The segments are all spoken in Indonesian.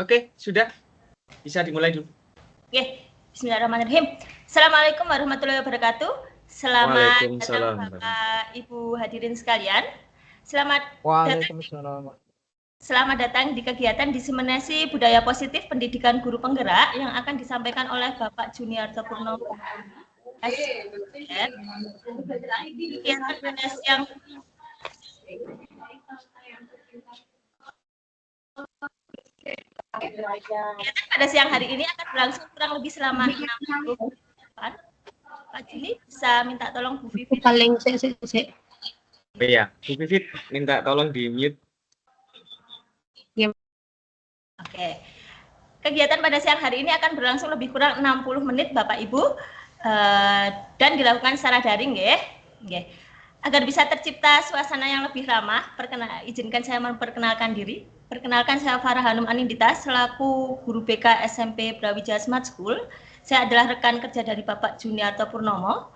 Oke, sudah. Bisa dimulai dulu. Oke, bismillahirrahmanirrahim. Assalamualaikum warahmatullahi wabarakatuh. Selamat datang Bapak Ibu hadirin sekalian. Selamat datang di kegiatan diseminasi budaya positif pendidikan guru penggerak yang akan disampaikan oleh Bapak Juniarto Purnomo. Pada siang hari ini akan berlangsung kurang lebih selama 60 menit. Pak Juni bisa minta tolong Bu Vivi. Iya, Bu Vivi minta tolong di mute. Oke. Kegiatan pada siang hari ini akan berlangsung lebih kurang 60 menit Bapak Ibu dan dilakukan secara daring ya. Agar bisa tercipta suasana yang lebih ramah, izinkan saya memperkenalkan diri. Perkenalkan, saya Farah Hanum Anindita selaku guru BK SMP Brawijaya Smart School. Saya adalah rekan kerja dari Bapak Juniarto Purnomo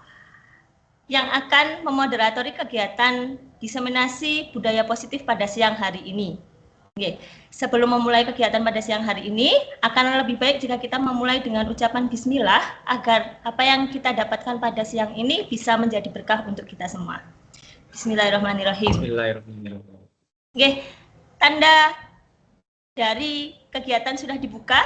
yang akan memoderatori kegiatan diseminasi budaya positif pada siang hari ini. Oke. Sebelum memulai kegiatan pada siang hari ini, akan lebih baik jika kita memulai dengan ucapan bismillah agar apa yang kita dapatkan pada siang ini bisa menjadi berkah untuk kita semua. Bismillahirrahmanirrahim. Bismillahirrahmanirrahim. Oke, tanda dari kegiatan sudah dibuka.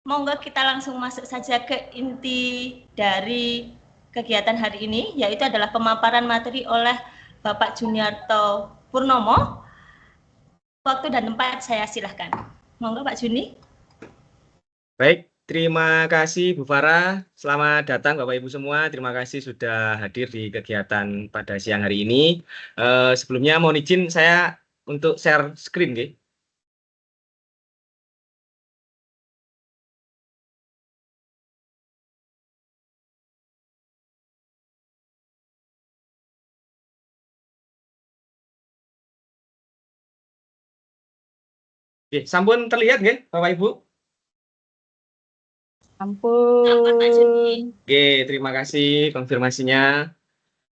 Monggo kita langsung masuk saja ke inti dari kegiatan hari ini, yaitu adalah pemaparan materi oleh Bapak Juniarto Purnomo. Waktu dan tempat saya silahkan. Monggo Pak Juni. Baik, terima kasih Bu Farah. Selamat datang Bapak Ibu semua. Terima kasih sudah hadir di kegiatan pada siang hari ini. Sebelumnya mohon izin saya untuk share screen, okay? Oke, sampun terlihat nggih Bapak Ibu? Sampun Pak Juni. Oke, terima kasih konfirmasinya.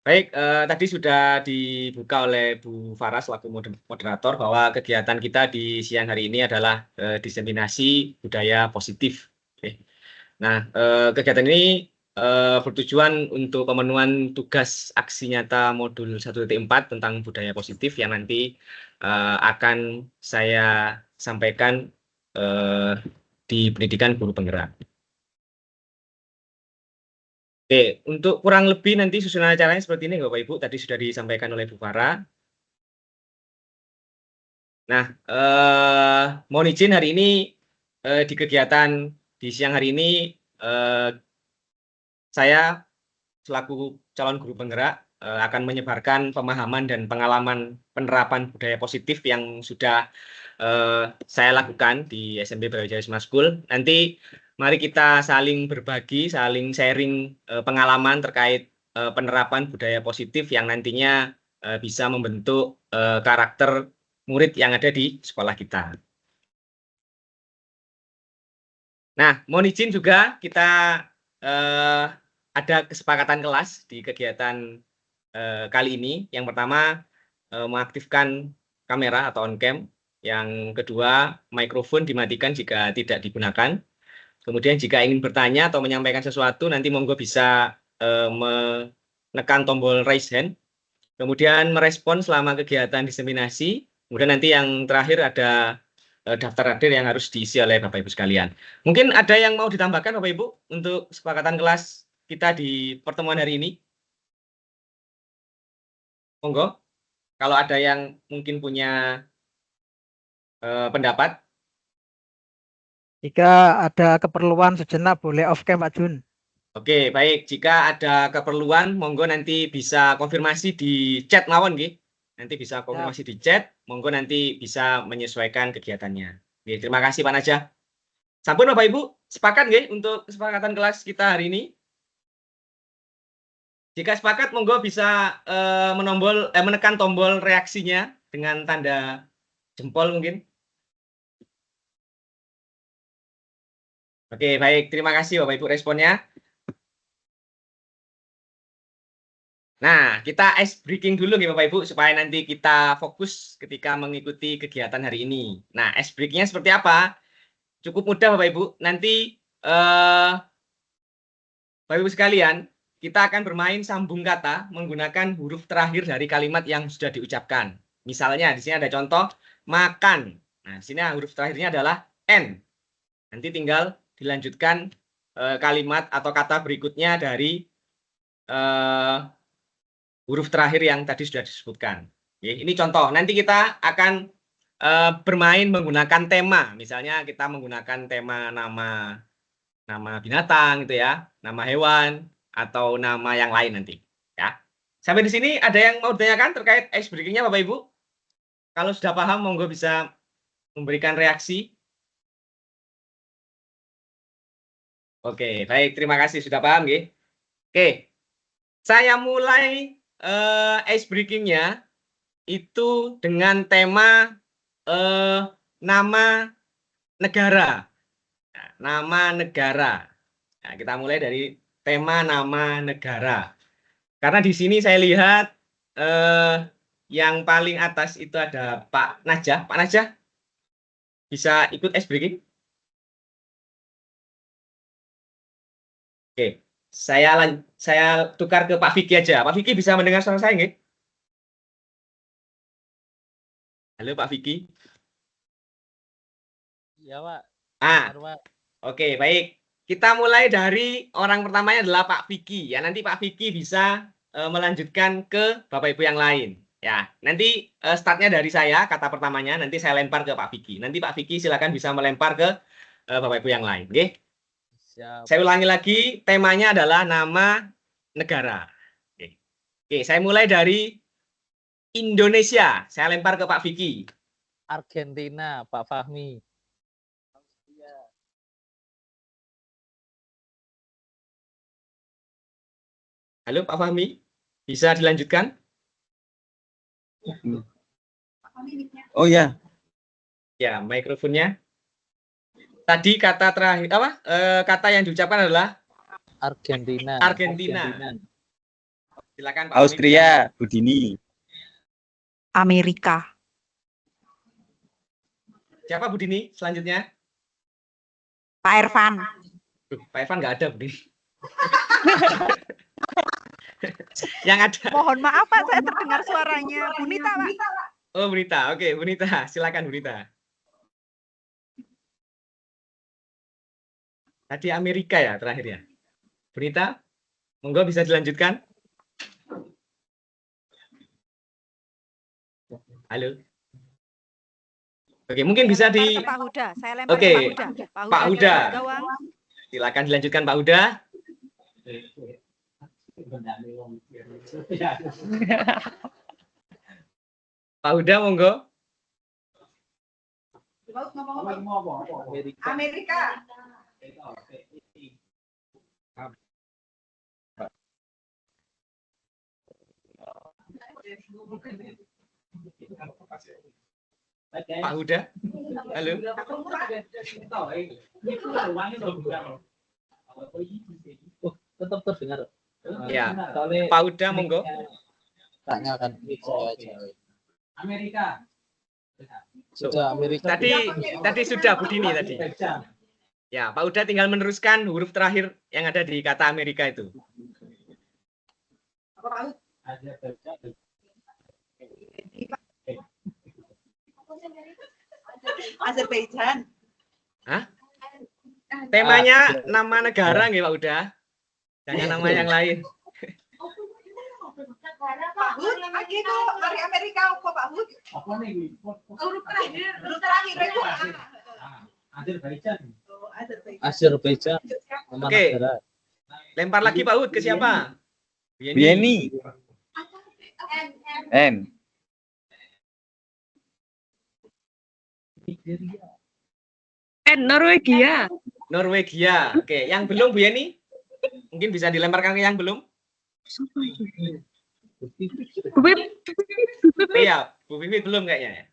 Baik, tadi sudah dibuka oleh Bu Farah selaku moderator bahwa kegiatan kita di siang hari ini adalah diseminasi budaya positif. Oke. Nah, kegiatan ini bertujuan untuk pemenuhan tugas aksi nyata modul 1.4 tentang budaya positif yang nanti akan saya sampaikan di pendidikan guru penggerak. Oke, untuk kurang lebih nanti susunan acaranya seperti ini Bapak Ibu, tadi sudah disampaikan oleh Bu Farah. Nah, mohon izin hari ini di kegiatan di siang hari ini saya selaku calon guru penggerak akan menyebarkan pemahaman dan pengalaman penerapan budaya positif yang sudah saya lakukan di SMP Brawijaya Smart School. Nanti mari kita saling berbagi, saling sharing pengalaman terkait penerapan budaya positif yang nantinya bisa membentuk karakter murid yang ada di sekolah kita. Nah, mohon izin juga kita ada kesepakatan kelas di kegiatan kali ini. Yang pertama, mengaktifkan kamera atau on cam. Yang kedua, mikrofon dimatikan jika tidak digunakan. Kemudian jika ingin bertanya atau menyampaikan sesuatu, nanti monggo bisa menekan tombol raise hand. Kemudian merespon selama kegiatan diseminasi. Kemudian nanti yang terakhir ada daftar hadir yang harus diisi oleh Bapak Ibu sekalian. Mungkin ada yang mau ditambahkan Bapak Ibu untuk kesepakatan kelas kita di pertemuan hari ini? Monggo, kalau ada yang mungkin punya pendapat. Jika ada keperluan sejenak boleh off cam Pak Jun. Oke, baik. Jika ada keperluan, monggo nanti bisa konfirmasi di chat mawon nggih. Nanti bisa konfirmasi di chat, monggo nanti bisa menyesuaikan kegiatannya. Oke, terima kasih Pak Najah. Sampun Bapak Ibu, sepakat nggih untuk kesepakatan kelas kita hari ini? Jika sepakat, monggo bisa menekan tombol reaksinya dengan tanda jempol mungkin. Oke, baik. Terima kasih Bapak Ibu responnya. Nah, kita ice breaking dulu nih Bapak Ibu supaya nanti kita fokus ketika mengikuti kegiatan hari ini. Nah, ice breakingnya seperti apa? Cukup mudah Bapak Ibu. Nanti Bapak Ibu sekalian, kita akan bermain sambung kata menggunakan huruf terakhir dari kalimat yang sudah diucapkan. Misalnya di sini ada contoh makan. Nah, di sini huruf terakhirnya adalah N. Nanti tinggal dilanjutkan kalimat atau kata berikutnya dari huruf terakhir yang tadi sudah disebutkan. Ini contoh. Nanti kita akan bermain menggunakan tema. Misalnya kita menggunakan tema nama binatang gitu ya, nama hewan atau nama yang lain nanti. Ya. Sampai di sini ada yang mau ditanyakan terkait ice breaking-nya Bapak Ibu? Kalau sudah paham, monggo bisa memberikan reaksi. Oke, baik. Terima kasih sudah paham, nggih. Oke, saya mulai ice breaking-nya itu dengan tema nama negara. Nah, nama negara. Nah, kita mulai dari tema nama negara. Karena di sini saya lihat yang paling atas itu ada Pak Najah. Pak Najah, bisa ikut ice breaking? Oke, saya tukar ke Pak Vicky aja. Pak Vicky bisa mendengar suara saya nggih? Halo Pak Vicky. Iya Pak. Oke, baik. Kita mulai dari orang pertamanya adalah Pak Vicky. Ya, nanti Pak Vicky bisa melanjutkan ke Bapak Ibu yang lain. Ya, nanti startnya dari saya, kata pertamanya, nanti saya lempar ke Pak Vicky. Nanti Pak Vicky silakan bisa melempar ke Bapak Ibu yang lain. Oke? Siap. Saya ulangi lagi, temanya adalah nama negara. Oke, saya mulai dari Indonesia. Saya lempar ke Pak Vicky. Argentina, Pak Fahmi. Halo Pak Fahmi, bisa dilanjutkan? Oh ya. Ya, mikrofonnya. Tadi kata terakhir apa? Kata yang diucapkan adalah Argentina. Argentina. Silakan Pak Austria, Budini. Amerika. Siapa Budini selanjutnya? Pak Ervan. Pak Evan nggak ada Budini. Yang ada. Mohon maaf Pak, saya terdengar suaranya. Bunita Pak. Oh Bunita, oke Bunita, silakan Bunita. Tadi Amerika ya terakhir ya. Bunita, monggo bisa dilanjutkan. Halo. Oke, mungkin bisa di Pak Huda, saya lempar Oke, ke Pak Huda. Pak Huda. Gawang. Silakan dilanjutkan Pak Huda. Pak Huda monggo. Amerika. Pak Huda. Halo. Oh, tetap terdengar. Ya, Pak Huda monggo. Tanya kan Amerika. Sudah Amerika. Tadi sudah Budini tadi. Ya, Pak Huda tinggal meneruskan huruf terakhir yang ada di kata Amerika itu. Azerbaijan. Hah? Temanya nama negara nggih Pak Huda? Jangan nama yang lain. Pak Hud, itu dari Amerika apa Pak Hud? Apa nih? Huruf terakhir itu. Azerbaijan. Azerbaijan. Oke. Lempar lagi Pak Hud ke siapa? Bieni. N. Norwegia. Norwegia. Oke, yang belum Bu Yeni? Mungkin bisa dilemparkan ke yang belum? Iya, Bu Vivi belum kayaknya.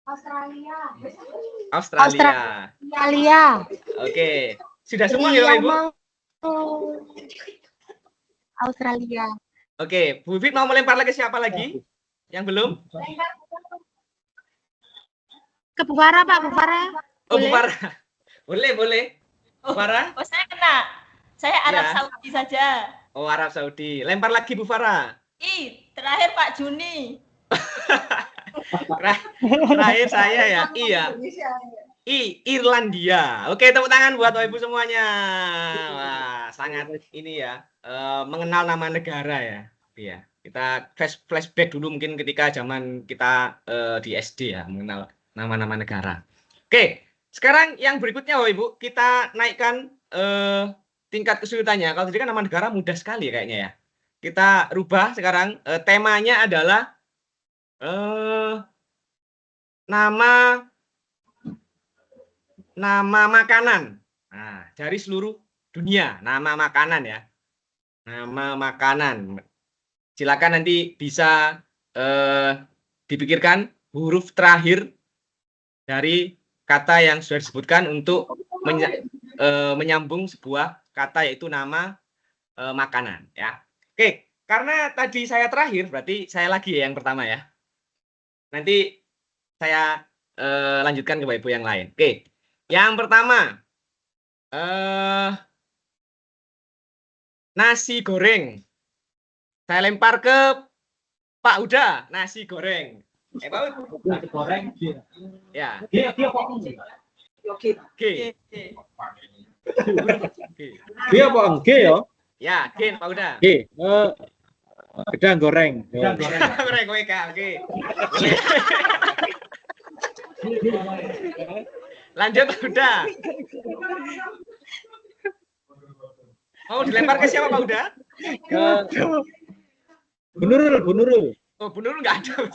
Australia. Australia. Oke. Sudah semua ya Bapak Ibu? Australia. Oke, Bu Vivit mau melempar lagi siapa lagi? Yang belum? Ke Bu Farah, Pak, Bu Farah. Oh, Bu Boleh? Farah. Boleh, boleh. Bu Farah? Oh, saya kena. Saya Arab Ya. Saudi saja. Oh, Arab Saudi. Lempar lagi Bu Farah. Terakhir Pak Juni. Terakhir saya ya. Iya. Indonesia. Irlandia. Oke, tepuk tangan buat Bapak Ibu semuanya. Wah, sangat ini ya, mengenal nama negara ya. Iya, kita flashback dulu mungkin ketika zaman kita di SD ya, mengenal nama-nama negara. Oke, sekarang yang berikutnya Bapak Ibu, kita naikkan tingkat kesulitannya. Kalau tadi kan nama negara mudah sekali kayaknya ya. Kita rubah sekarang, temanya adalah nama makanan. Nah, dari seluruh dunia, nama makanan ya. Nama makanan. Silakan nanti bisa dipikirkan huruf terakhir dari kata yang sudah disebutkan untuk menyambung sebuah kata yaitu nama makanan ya. Oke, karena tadi saya terakhir, berarti saya lagi ya yang pertama ya. Nanti saya lanjutkan ke Bapak Ibu yang lain. Oke. Yang pertama, nasi goreng. Saya lempar ke Pak Huda, nasi goreng. Pak Huda. Nasi goreng. Ya. Dia kok. Oke. G. Dia apa G ya? Ya, G Pak Huda. G. Gedang goreng. Goreng kowe Kak, oke. Lanjut Pak Huda. Mau dilempar ke siapa Pak Huda? Bu Nurul. Oh, Bu Nurul nggak ada.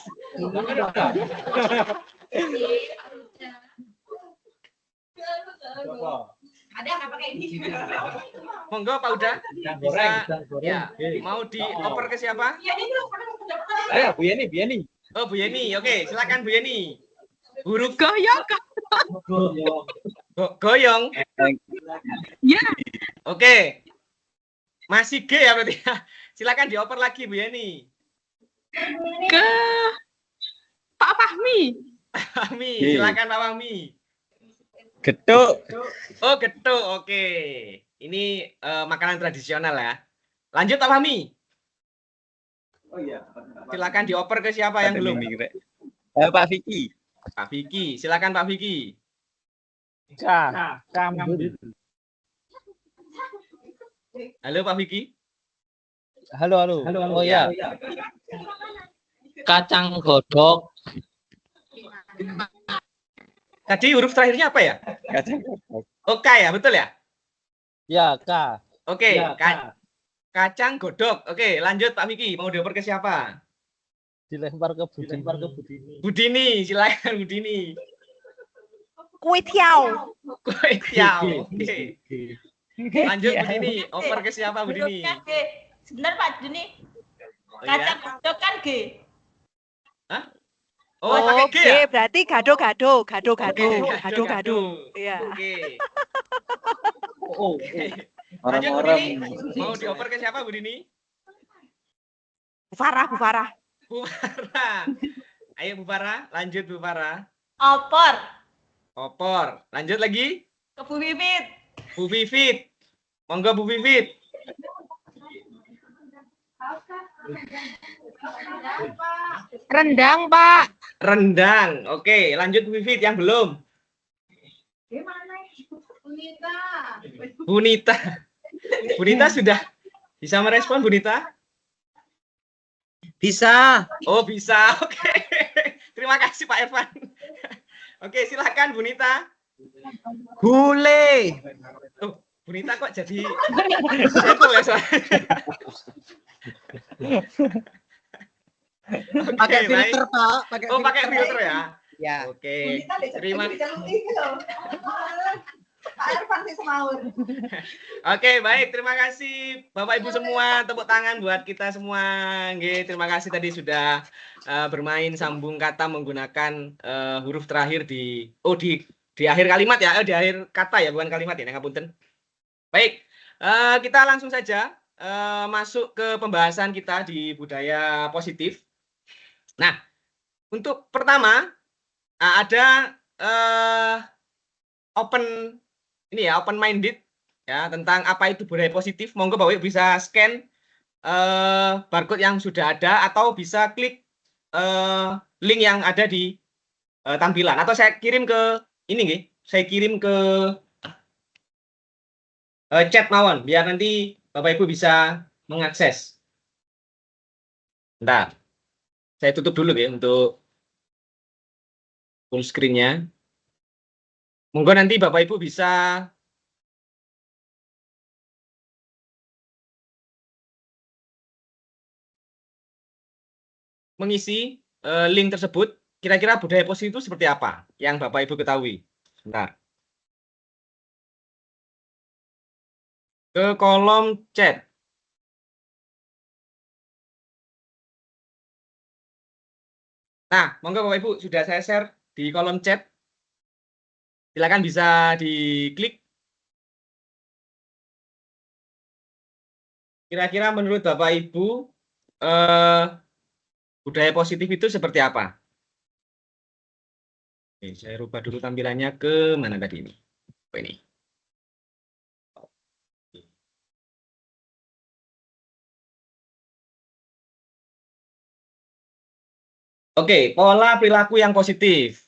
Ada nggak pakai ini? Monggo Pak Huda. Bisa ya. Mau dioper ke siapa? Iya ini loh. Ayo Bu Yeni. Oh, Bu Yeni. Oke, silakan Bu Yeni. Huruf Goyang. goyong. Ya. Oke. Masih G ya berarti. Silakan dioper lagi Bu Yeni. Ke Pak Fahmi. Fahmi, G. silakan Pak Fahmi. Getuk. Oh, getuk. Oke. Ini makanan tradisional ya. Lanjut Pak Fahmi. Silakan dioper ke siapa yang belum? Pak Vicky. Pak Vicky, silakan Pak Vicky. Halo Pak Vicky. Halo. Oh ya. Kacang godok. Tadi huruf terakhirnya apa ya? Oh, K ya, betul ya? Ya, K. Oke, Ya, kacang godok. Oke, lanjut Pak Vicky. Mau dioper ke siapa? Dilempar ke Budini. Budini, silakan Budini. Kue tiao. Kue tiao. Oke. Lanjut Budini. Oper ke siapa Budini? Hurufnya G. Sebentar Pak Juni. Oh, ya? Kacang godok kan G. Hah? Oh, pakai G ya? Berarti gado-gado. Oke, gado-gado. Iya. Oke. Oh. Lanjut Budini. Mau dioper ke siapa Budini? Bu Farah. Bu Farah. Ayo Bu Farah, lanjut Bu Farah. Opor. Lanjut lagi. Ke Bu Vivit. Bu Vivit. Monggo Bu Vivit. Rendang, Pak. Rendang. Oke, lanjut Bu Vivit yang belum. Bunita sudah bisa merespon Bunita? Bisa. Oh, bisa. Oke. Terima kasih Pak Evan. Oke, silakan Bunita. Gule. Oh, Bunita kok jadi settle ya soalnya. Pakai Oke, baik. filter, Pak. Oh, pakai filter ya. Ya. Oke. Terima Pak Irfan sih semawur. Oke, baik. Terima kasih Bapak Ibu semua. Tepuk tangan buat kita semua. Nggih, terima kasih tadi sudah bermain sambung kata menggunakan huruf terakhir di akhir kalimat ya. Di akhir kata ya, bukan kalimat ya, ngapunten. Baik. Kita langsung saja masuk ke pembahasan kita di budaya positif. Nah, untuk pertama ada open minded ya tentang apa itu budaya positif. Monggo Bapak Ibu bisa scan barcode yang sudah ada atau bisa klik link yang ada di tampilan atau saya kirim ke ini nih, saya kirim ke chat mawon biar nanti Bapak Ibu bisa mengakses. Bentar, saya tutup dulu ya untuk full screen-nya. Monggo nanti Bapak Ibu bisa mengisi link tersebut. Kira-kira budaya positif itu seperti apa yang Bapak Ibu ketahui. Bentar. Ke kolom chat. Nah, monggo Bapak Ibu sudah saya share di kolom chat. Silakan bisa diklik. Kira-kira menurut Bapak Ibu budaya positif itu seperti apa? Oke, saya rubah dulu tampilannya ke mana tadi ini? Oh, ini. Oke, pola perilaku yang positif.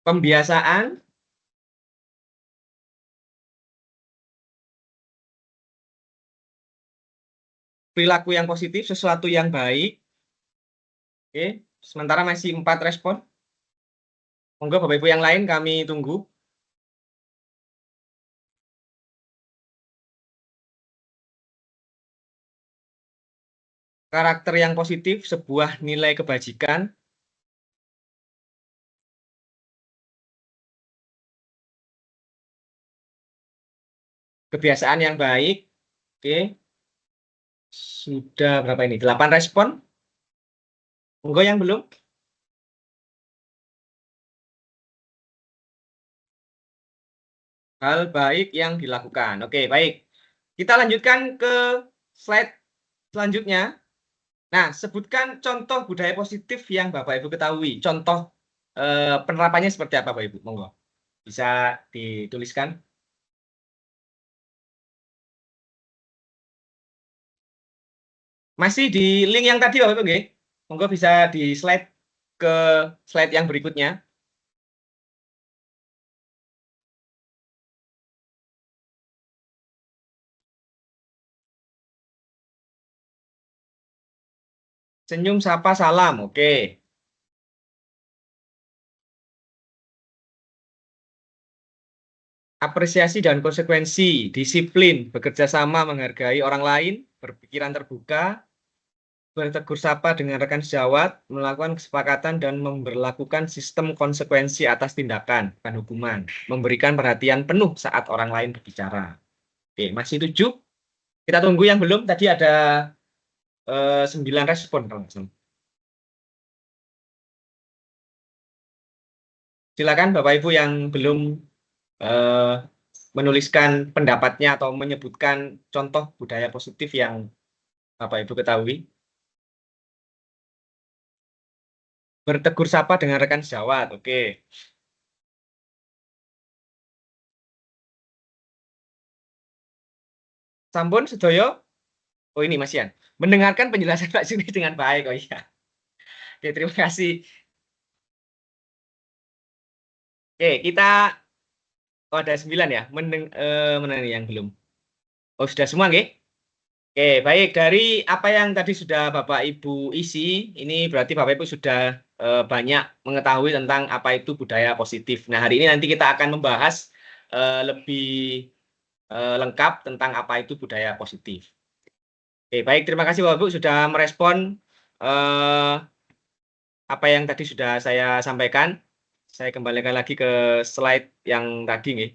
Pembiasaan, perilaku yang positif, sesuatu yang baik. Oke, sementara masih 4 respon. Monggo Bapak Ibu yang lain kami tunggu. Karakter yang positif, sebuah nilai kebajikan. Kebiasaan yang baik. Oke. Sudah berapa ini? 8 respon. Monggo yang belum. Hal baik yang dilakukan. Oke, baik. Kita lanjutkan ke slide selanjutnya. Nah, sebutkan contoh budaya positif yang Bapak Ibu ketahui. Contoh penerapannya seperti apa, Bapak Ibu? Monggo. Bisa dituliskan. Masih di link yang tadi, Bapak Ibu, nggih? Monggo bisa di slide ke slide yang berikutnya. Senyum, sapa, salam. Oke. Apresiasi dan konsekuensi, disiplin, bekerja sama, menghargai orang lain, berpikiran terbuka, bertegur sapa dengan rekan sejawat, melakukan kesepakatan dan memberlakukan sistem konsekuensi atas tindakan, bukan hukuman, memberikan perhatian penuh saat orang lain berbicara. Oke, masih 7. Kita tunggu yang belum. Tadi ada 9 respon. Silakan Bapak Ibu yang belum menuliskan pendapatnya atau menyebutkan contoh budaya positif yang Bapak Ibu ketahui. Bertegur sapa dengan rekan sejawat. Oke. Sampun sedoyo. Oh ini Mas Yan. Mendengarkan penjelasan Pak Juni dengan baik. Oh iya. Oke, terima kasih. Oke, kita ada 9 ya. Mana nih yang belum? Oh, sudah semua nggih? Oke, baik. Dari apa yang tadi sudah Bapak Ibu isi, ini berarti Bapak Ibu sudah banyak mengetahui tentang apa itu budaya positif. Nah, hari ini nanti kita akan membahas lebih lengkap tentang apa itu budaya positif. Oke, baik. Terima kasih Bapak Ibu sudah merespon apa yang tadi sudah saya sampaikan. Saya kembalikan lagi ke slide yang tadi nih.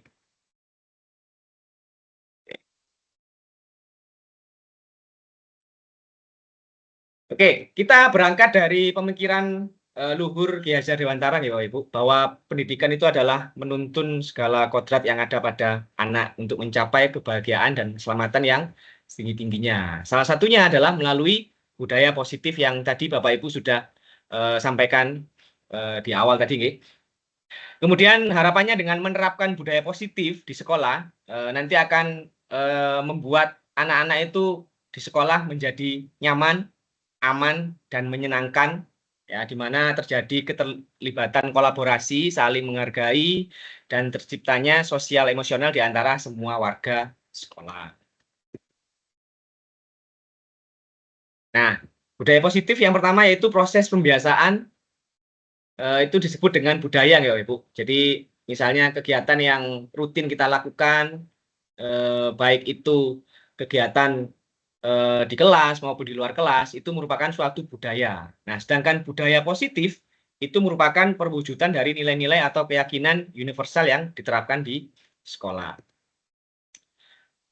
Oke, kita berangkat dari pemikiran luhur Ki Hajar Dewantara ya Bapak Ibu, bahwa pendidikan itu adalah menuntun segala kodrat yang ada pada anak untuk mencapai kebahagiaan dan keselamatan yang setinggi-tingginya. Salah satunya adalah melalui budaya positif yang tadi Bapak Ibu sudah sampaikan di awal tadi, nggih. Kemudian harapannya dengan menerapkan budaya positif di sekolah nanti akan membuat anak-anak itu di sekolah menjadi nyaman, aman, dan menyenangkan, ya, di mana terjadi keterlibatan kolaborasi, saling menghargai, dan terciptanya sosial emosional di antara semua warga sekolah. Nah, budaya positif yang pertama yaitu proses pembiasaan, itu disebut dengan budaya ya Ibu. Jadi misalnya kegiatan yang rutin kita lakukan, baik itu kegiatan di kelas maupun di luar kelas, itu merupakan suatu budaya. Nah, sedangkan budaya positif itu merupakan perwujudan dari nilai-nilai atau keyakinan universal yang diterapkan di sekolah.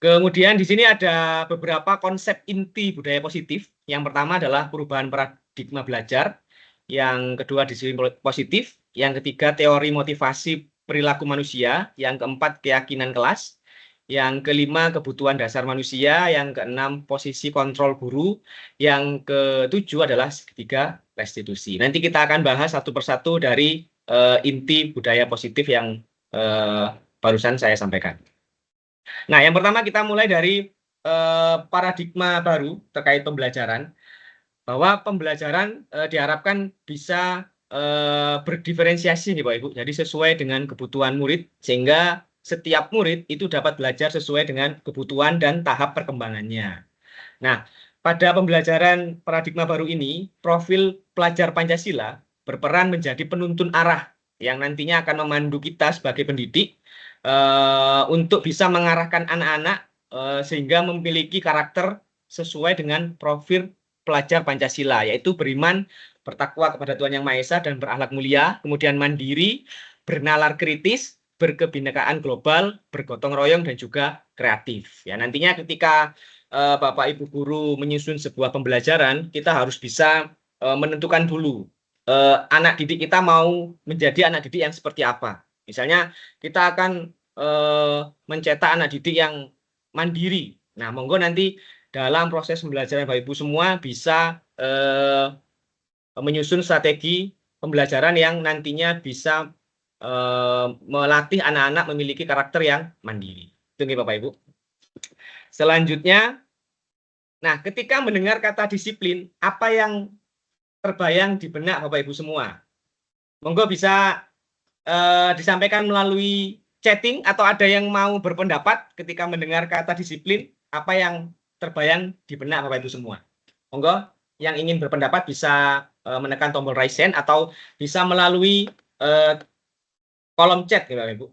Kemudian di sini ada beberapa konsep inti budaya positif. Yang pertama adalah perubahan paradigma belajar, yang kedua disiplin positif, yang ketiga teori motivasi perilaku manusia, yang keempat keyakinan kelas, yang kelima kebutuhan dasar manusia, yang keenam posisi kontrol guru, yang ketujuh adalah segitiga restitusi. Nanti kita akan bahas satu persatu dari inti budaya positif yang barusan saya sampaikan. Nah, yang pertama kita mulai dari paradigma baru terkait pembelajaran, bahwa pembelajaran diharapkan bisa berdiferensiasi nih Bapak Ibu, jadi sesuai dengan kebutuhan murid, sehingga setiap murid itu dapat belajar sesuai dengan kebutuhan dan tahap perkembangannya. Nah, pada pembelajaran paradigma baru ini, profil pelajar Pancasila berperan menjadi penuntun arah yang nantinya akan memandu kita sebagai pendidik untuk bisa mengarahkan anak-anak sehingga memiliki karakter sesuai dengan profil pelajar Pancasila, yaitu beriman, bertakwa kepada Tuhan Yang Maha Esa, dan berakhlak mulia, kemudian mandiri, bernalar kritis, berkebinekaan global, bergotong royong, dan juga kreatif. Ya, nantinya ketika Bapak Ibu guru menyusun sebuah pembelajaran, kita harus bisa menentukan dulu anak didik kita mau menjadi anak didik yang seperti apa. Misalnya kita akan mencetak anak didik yang mandiri. Nah, monggo nanti dalam proses pembelajaran Bapak Ibu semua bisa menyusun strategi pembelajaran yang nantinya bisa melatih anak-anak memiliki karakter yang mandiri. Itu nih Bapak Ibu. Selanjutnya, nah ketika mendengar kata disiplin, apa yang terbayang di benak Bapak Ibu semua? Monggo bisa disampaikan melalui chatting, atau ada yang mau berpendapat ketika mendengar kata disiplin, apa yang terbayang di benak Bapak Ibu semua? Monggo yang ingin berpendapat bisa menekan tombol raise hand atau bisa melalui kolom chat ya Bapak Ibu.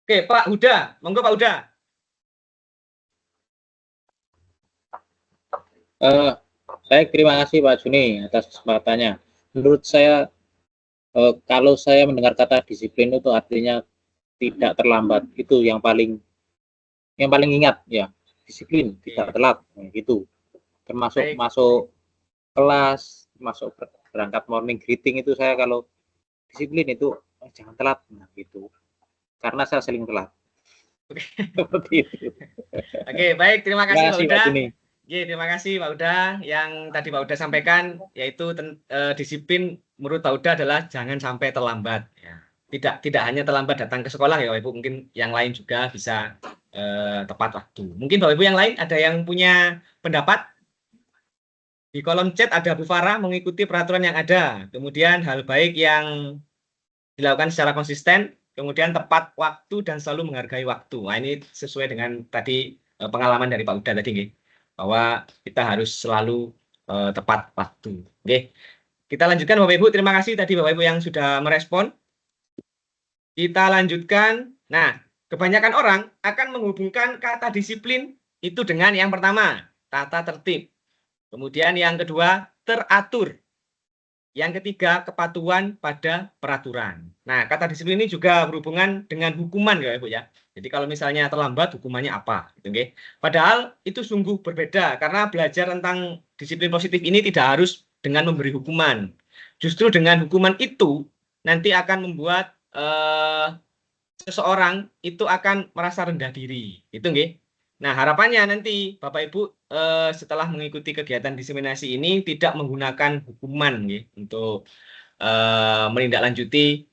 Oke, Pak Huda, monggo Pak Huda. Baik, terima kasih Pak Juni atas kesempatannya. Menurut saya, kalau saya mendengar kata disiplin itu artinya tidak terlambat. Itu yang paling ingat ya, disiplin, tidak telat, gitu. Termasuk masuk kelas, masuk berangkat morning greeting itu saya kalau disiplin itu jangan telat, nah gitu. Karena saya sering telat. Seperti itu. Oke, baik, terima kasih Pak Huda. Oke, terima kasih Pak Huda. Yang tadi Pak Huda sampaikan yaitu disiplin menurut Pak Huda adalah jangan sampai terlambat. Ya. Tidak hanya terlambat datang ke sekolah ya Bapak Ibu, mungkin yang lain juga bisa tepat waktu. Mungkin Bapak Ibu yang lain ada yang punya pendapat? Di kolom chat ada Bu Farah mengikuti peraturan yang ada. Kemudian hal baik yang dilakukan secara konsisten, kemudian tepat waktu dan selalu menghargai waktu. Nah, ini sesuai dengan tadi pengalaman dari Pak Huda tadi, nggih, bahwa kita harus selalu tepat waktu. Oke. Kita lanjutkan Bapak Ibu. Terima kasih tadi Bapak Ibu yang sudah merespon. Kita lanjutkan. Nah, kebanyakan orang akan menghubungkan kata disiplin itu dengan yang pertama, tata tertib. Kemudian yang kedua, teratur. Yang ketiga, kepatuhan pada peraturan. Nah, kata disiplin ini juga berhubungan dengan hukuman ya Ibu ya. Jadi kalau misalnya terlambat, hukumannya apa? Gitu, okay? Padahal itu sungguh berbeda, karena belajar tentang disiplin positif ini tidak harus dengan memberi hukuman. Justru dengan hukuman itu nanti akan membuat seseorang itu akan merasa rendah diri. Itu nggih. Nah, harapannya nanti Bapak Ibu setelah mengikuti kegiatan diseminasi ini tidak menggunakan hukuman nggih untuk menindaklanjuti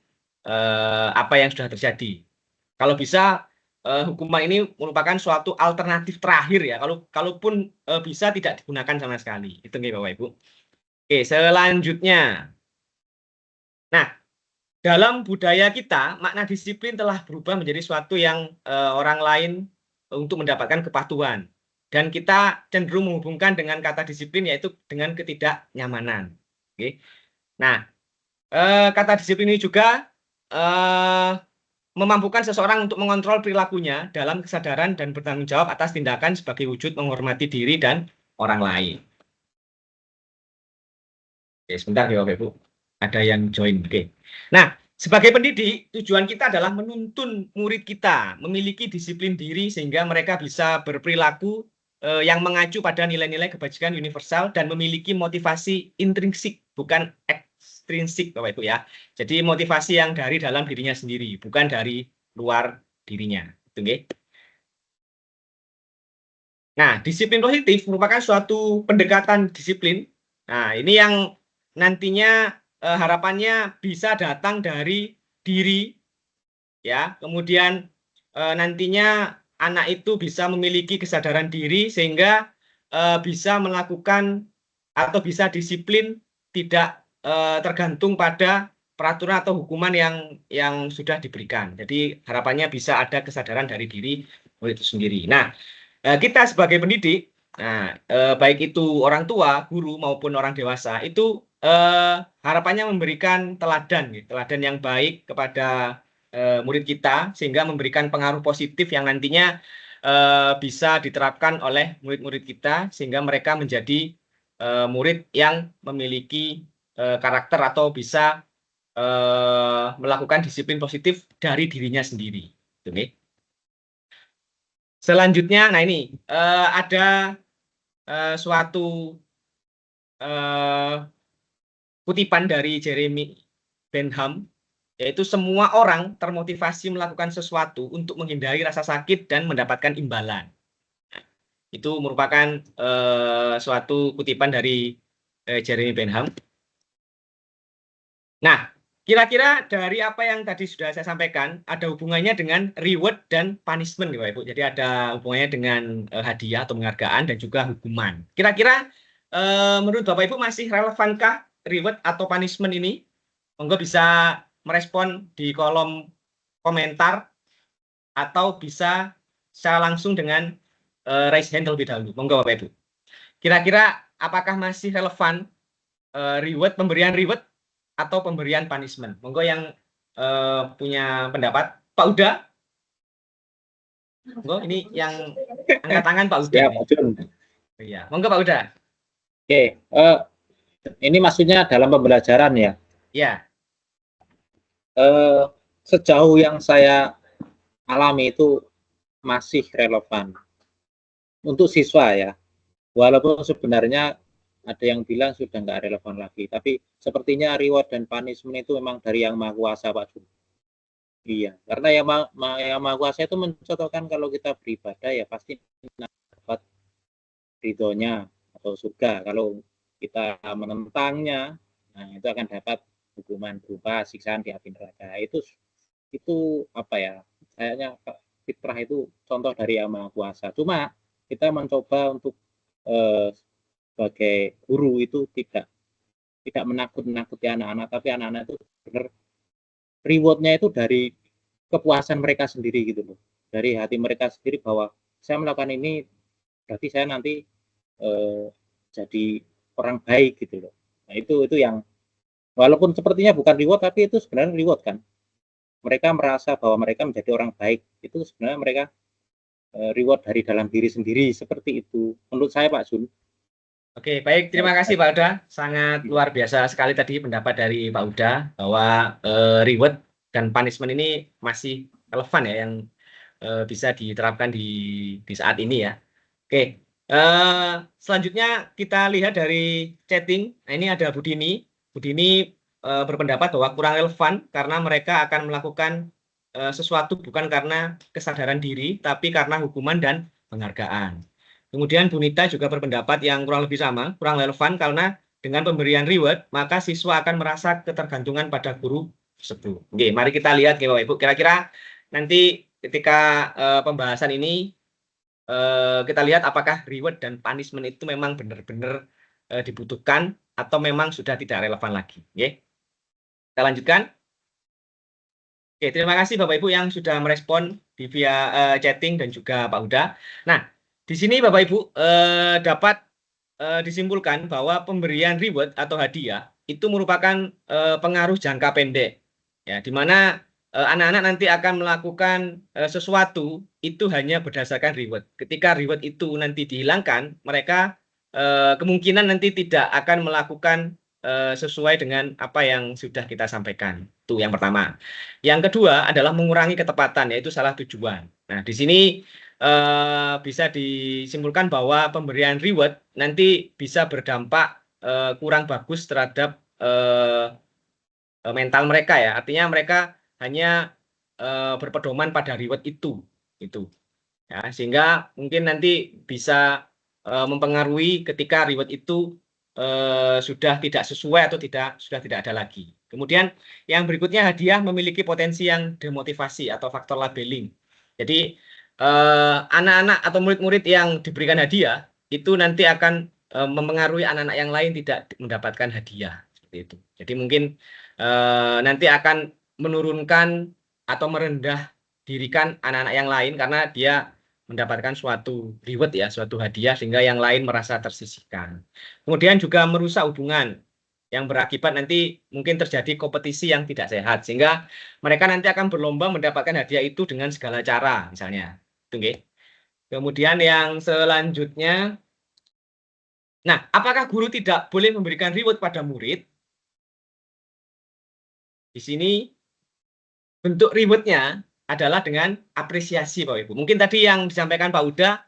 apa yang sudah terjadi. Kalau bisa hukuman ini merupakan suatu alternatif terakhir ya. Kalaupun bisa tidak digunakan sama sekali. Itu nggih Bapak Ibu. Oke, selanjutnya. Nah, dalam budaya kita, makna disiplin telah berubah menjadi suatu yang orang lain untuk mendapatkan kepatuhan. Dan kita cenderung menghubungkan dengan kata disiplin yaitu dengan ketidaknyamanan. Oke. Nah, kata disiplin ini juga memampukan seseorang untuk mengontrol perilakunya dalam kesadaran dan bertanggung jawab atas tindakan sebagai wujud menghormati diri dan orang lain. Oke, sebentar ya Bapak Ibu. Ada yang join. Oke. Nah, sebagai pendidik, tujuan kita adalah menuntun murid kita memiliki disiplin diri sehingga mereka bisa berperilaku yang mengacu pada nilai-nilai kebajikan universal dan memiliki motivasi intrinsik, bukan ekstrinsik, Bapak Ibu ya. Jadi motivasi yang dari dalam dirinya sendiri, bukan dari luar dirinya. Itu nggih. Nah, disiplin positif merupakan suatu pendekatan disiplin. Nah, ini yang nantinya harapannya bisa datang dari diri, ya. Kemudian nantinya anak itu bisa memiliki kesadaran diri sehingga bisa melakukan atau bisa disiplin tidak tergantung pada peraturan atau hukuman yang sudah diberikan. Jadi harapannya bisa ada kesadaran dari diri murid itu sendiri. Nah, kita sebagai pendidik, nah, baik itu orang tua, guru maupun orang dewasa itu harapannya memberikan teladan yang baik kepada murid kita sehingga memberikan pengaruh positif yang nantinya bisa diterapkan oleh murid-murid kita sehingga mereka menjadi murid yang memiliki karakter atau bisa melakukan disiplin positif dari dirinya sendiri. Oke. Selanjutnya, nah ini ada suatu kutipan dari Jeremy Bentham, yaitu semua orang termotivasi melakukan sesuatu untuk menghindari rasa sakit dan mendapatkan imbalan. Nah, itu merupakan suatu kutipan dari Jeremy Bentham. Nah, kira-kira dari apa yang tadi sudah saya sampaikan, ada hubungannya dengan reward dan punishment, Bapak Ibu. Jadi ada hubungannya dengan hadiah atau penghargaan dan juga hukuman. Kira-kira menurut Bapak Ibu masih relevankah reward atau punishment ini? Monggo bisa merespon di kolom komentar atau bisa secara langsung dengan raise hand terlebih dahulu. Monggo Bapak Ibu. Kira-kira apakah masih relevan pemberian reward atau pemberian punishment? Monggo yang punya pendapat. Pak Uda? Monggo ini yang angkat tangan Pak Uda. Ya, Pak Jun. Iya, monggo Pak Uda. Oke, ini maksudnya dalam pembelajaran ya. Ya. Sejauh yang saya alami itu masih relevan untuk siswa ya. Walaupun sebenarnya ada yang bilang sudah nggak relevan lagi, tapi sepertinya reward dan punishment itu memang dari Yang Maha Kuasa, Pak Jun. Iya, karena yang Maha Kuasa itu mencontohkan kalau kita beribadah ya pasti dapat ridhonya atau surga. Kalau kita menentangnya, nah itu akan dapat hukuman berupa siksaan di api neraka. Itu apa ya? Kayaknya fitrah itu contoh dari Yang Maha Kuasa. Cuma kita mencoba untuk sebagai guru itu tidak menakut-nakuti anak-anak, tapi anak-anak itu benar rewardnya itu dari kepuasan mereka sendiri gitu loh, dari hati mereka sendiri bahwa saya melakukan ini berarti saya nanti jadi orang baik gitu loh. Nah itu yang walaupun sepertinya bukan reward tapi itu sebenarnya reward kan. Mereka merasa bahwa mereka menjadi orang baik, itu sebenarnya mereka reward dari dalam diri sendiri, seperti itu menurut saya Pak Jun. Oke, baik, terima kasih Pak Uda. Sangat luar biasa sekali tadi pendapat dari Pak Uda bahwa reward dan punishment ini masih relevan ya, yang bisa diterapkan di saat ini ya. Oke, Selanjutnya kita lihat dari chatting. Nah, ini ada Bu Dini. Bu Dini berpendapat bahwa kurang relevan karena mereka akan melakukan sesuatu bukan karena kesadaran diri, tapi karena hukuman dan penghargaan. Kemudian Bu Nita juga berpendapat yang kurang lebih sama, kurang relevan karena dengan pemberian reward, maka siswa akan merasa ketergantungan pada guru tersebut. Oke, mari kita lihat Bapak Ibu. Kira-kira nanti ketika pembahasan ini kita lihat apakah reward dan punishment itu memang benar-benar dibutuhkan atau memang sudah tidak relevan lagi. Oke. Kita lanjutkan. Oke, terima kasih Bapak Ibu yang sudah merespon di via chatting dan juga Pak Huda. Nah, di sini Bapak Ibu dapat disimpulkan bahwa pemberian reward atau hadiah itu merupakan pengaruh jangka pendek, ya, di mana anak-anak nanti akan melakukan sesuatu itu hanya berdasarkan reward. Ketika reward itu nanti dihilangkan, mereka kemungkinan nanti tidak akan melakukan sesuai dengan apa yang sudah kita sampaikan. Itu yang pertama. Yang kedua adalah mengurangi ketepatan, yaitu salah tujuan. Nah, di sini bisa disimpulkan bahwa pemberian reward nanti bisa berdampak kurang bagus terhadap mental mereka, ya. Artinya mereka hanya berpedoman pada reward itu, ya, sehingga mungkin nanti bisa mempengaruhi ketika reward itu sudah tidak sesuai atau sudah tidak ada lagi. Kemudian yang berikutnya, hadiah memiliki potensi yang demotivasi atau faktor labeling. Jadi anak-anak atau murid-murid yang diberikan hadiah itu nanti akan mempengaruhi anak-anak yang lain tidak mendapatkan hadiah, seperti itu. Jadi mungkin nanti akan menurunkan atau merendah dirikan anak-anak yang lain karena dia mendapatkan suatu reward, ya, suatu hadiah, sehingga yang lain merasa tersisihkan. Kemudian juga merusak hubungan yang berakibat nanti mungkin terjadi kompetisi yang tidak sehat, sehingga mereka nanti akan berlomba mendapatkan hadiah itu dengan segala cara, misalnya. Oke. Kemudian yang selanjutnya, nah, apakah guru tidak boleh memberikan reward pada murid? Di sini bentuk rewardnya adalah dengan apresiasi, Pak Ibu. Mungkin tadi yang disampaikan Pak Huda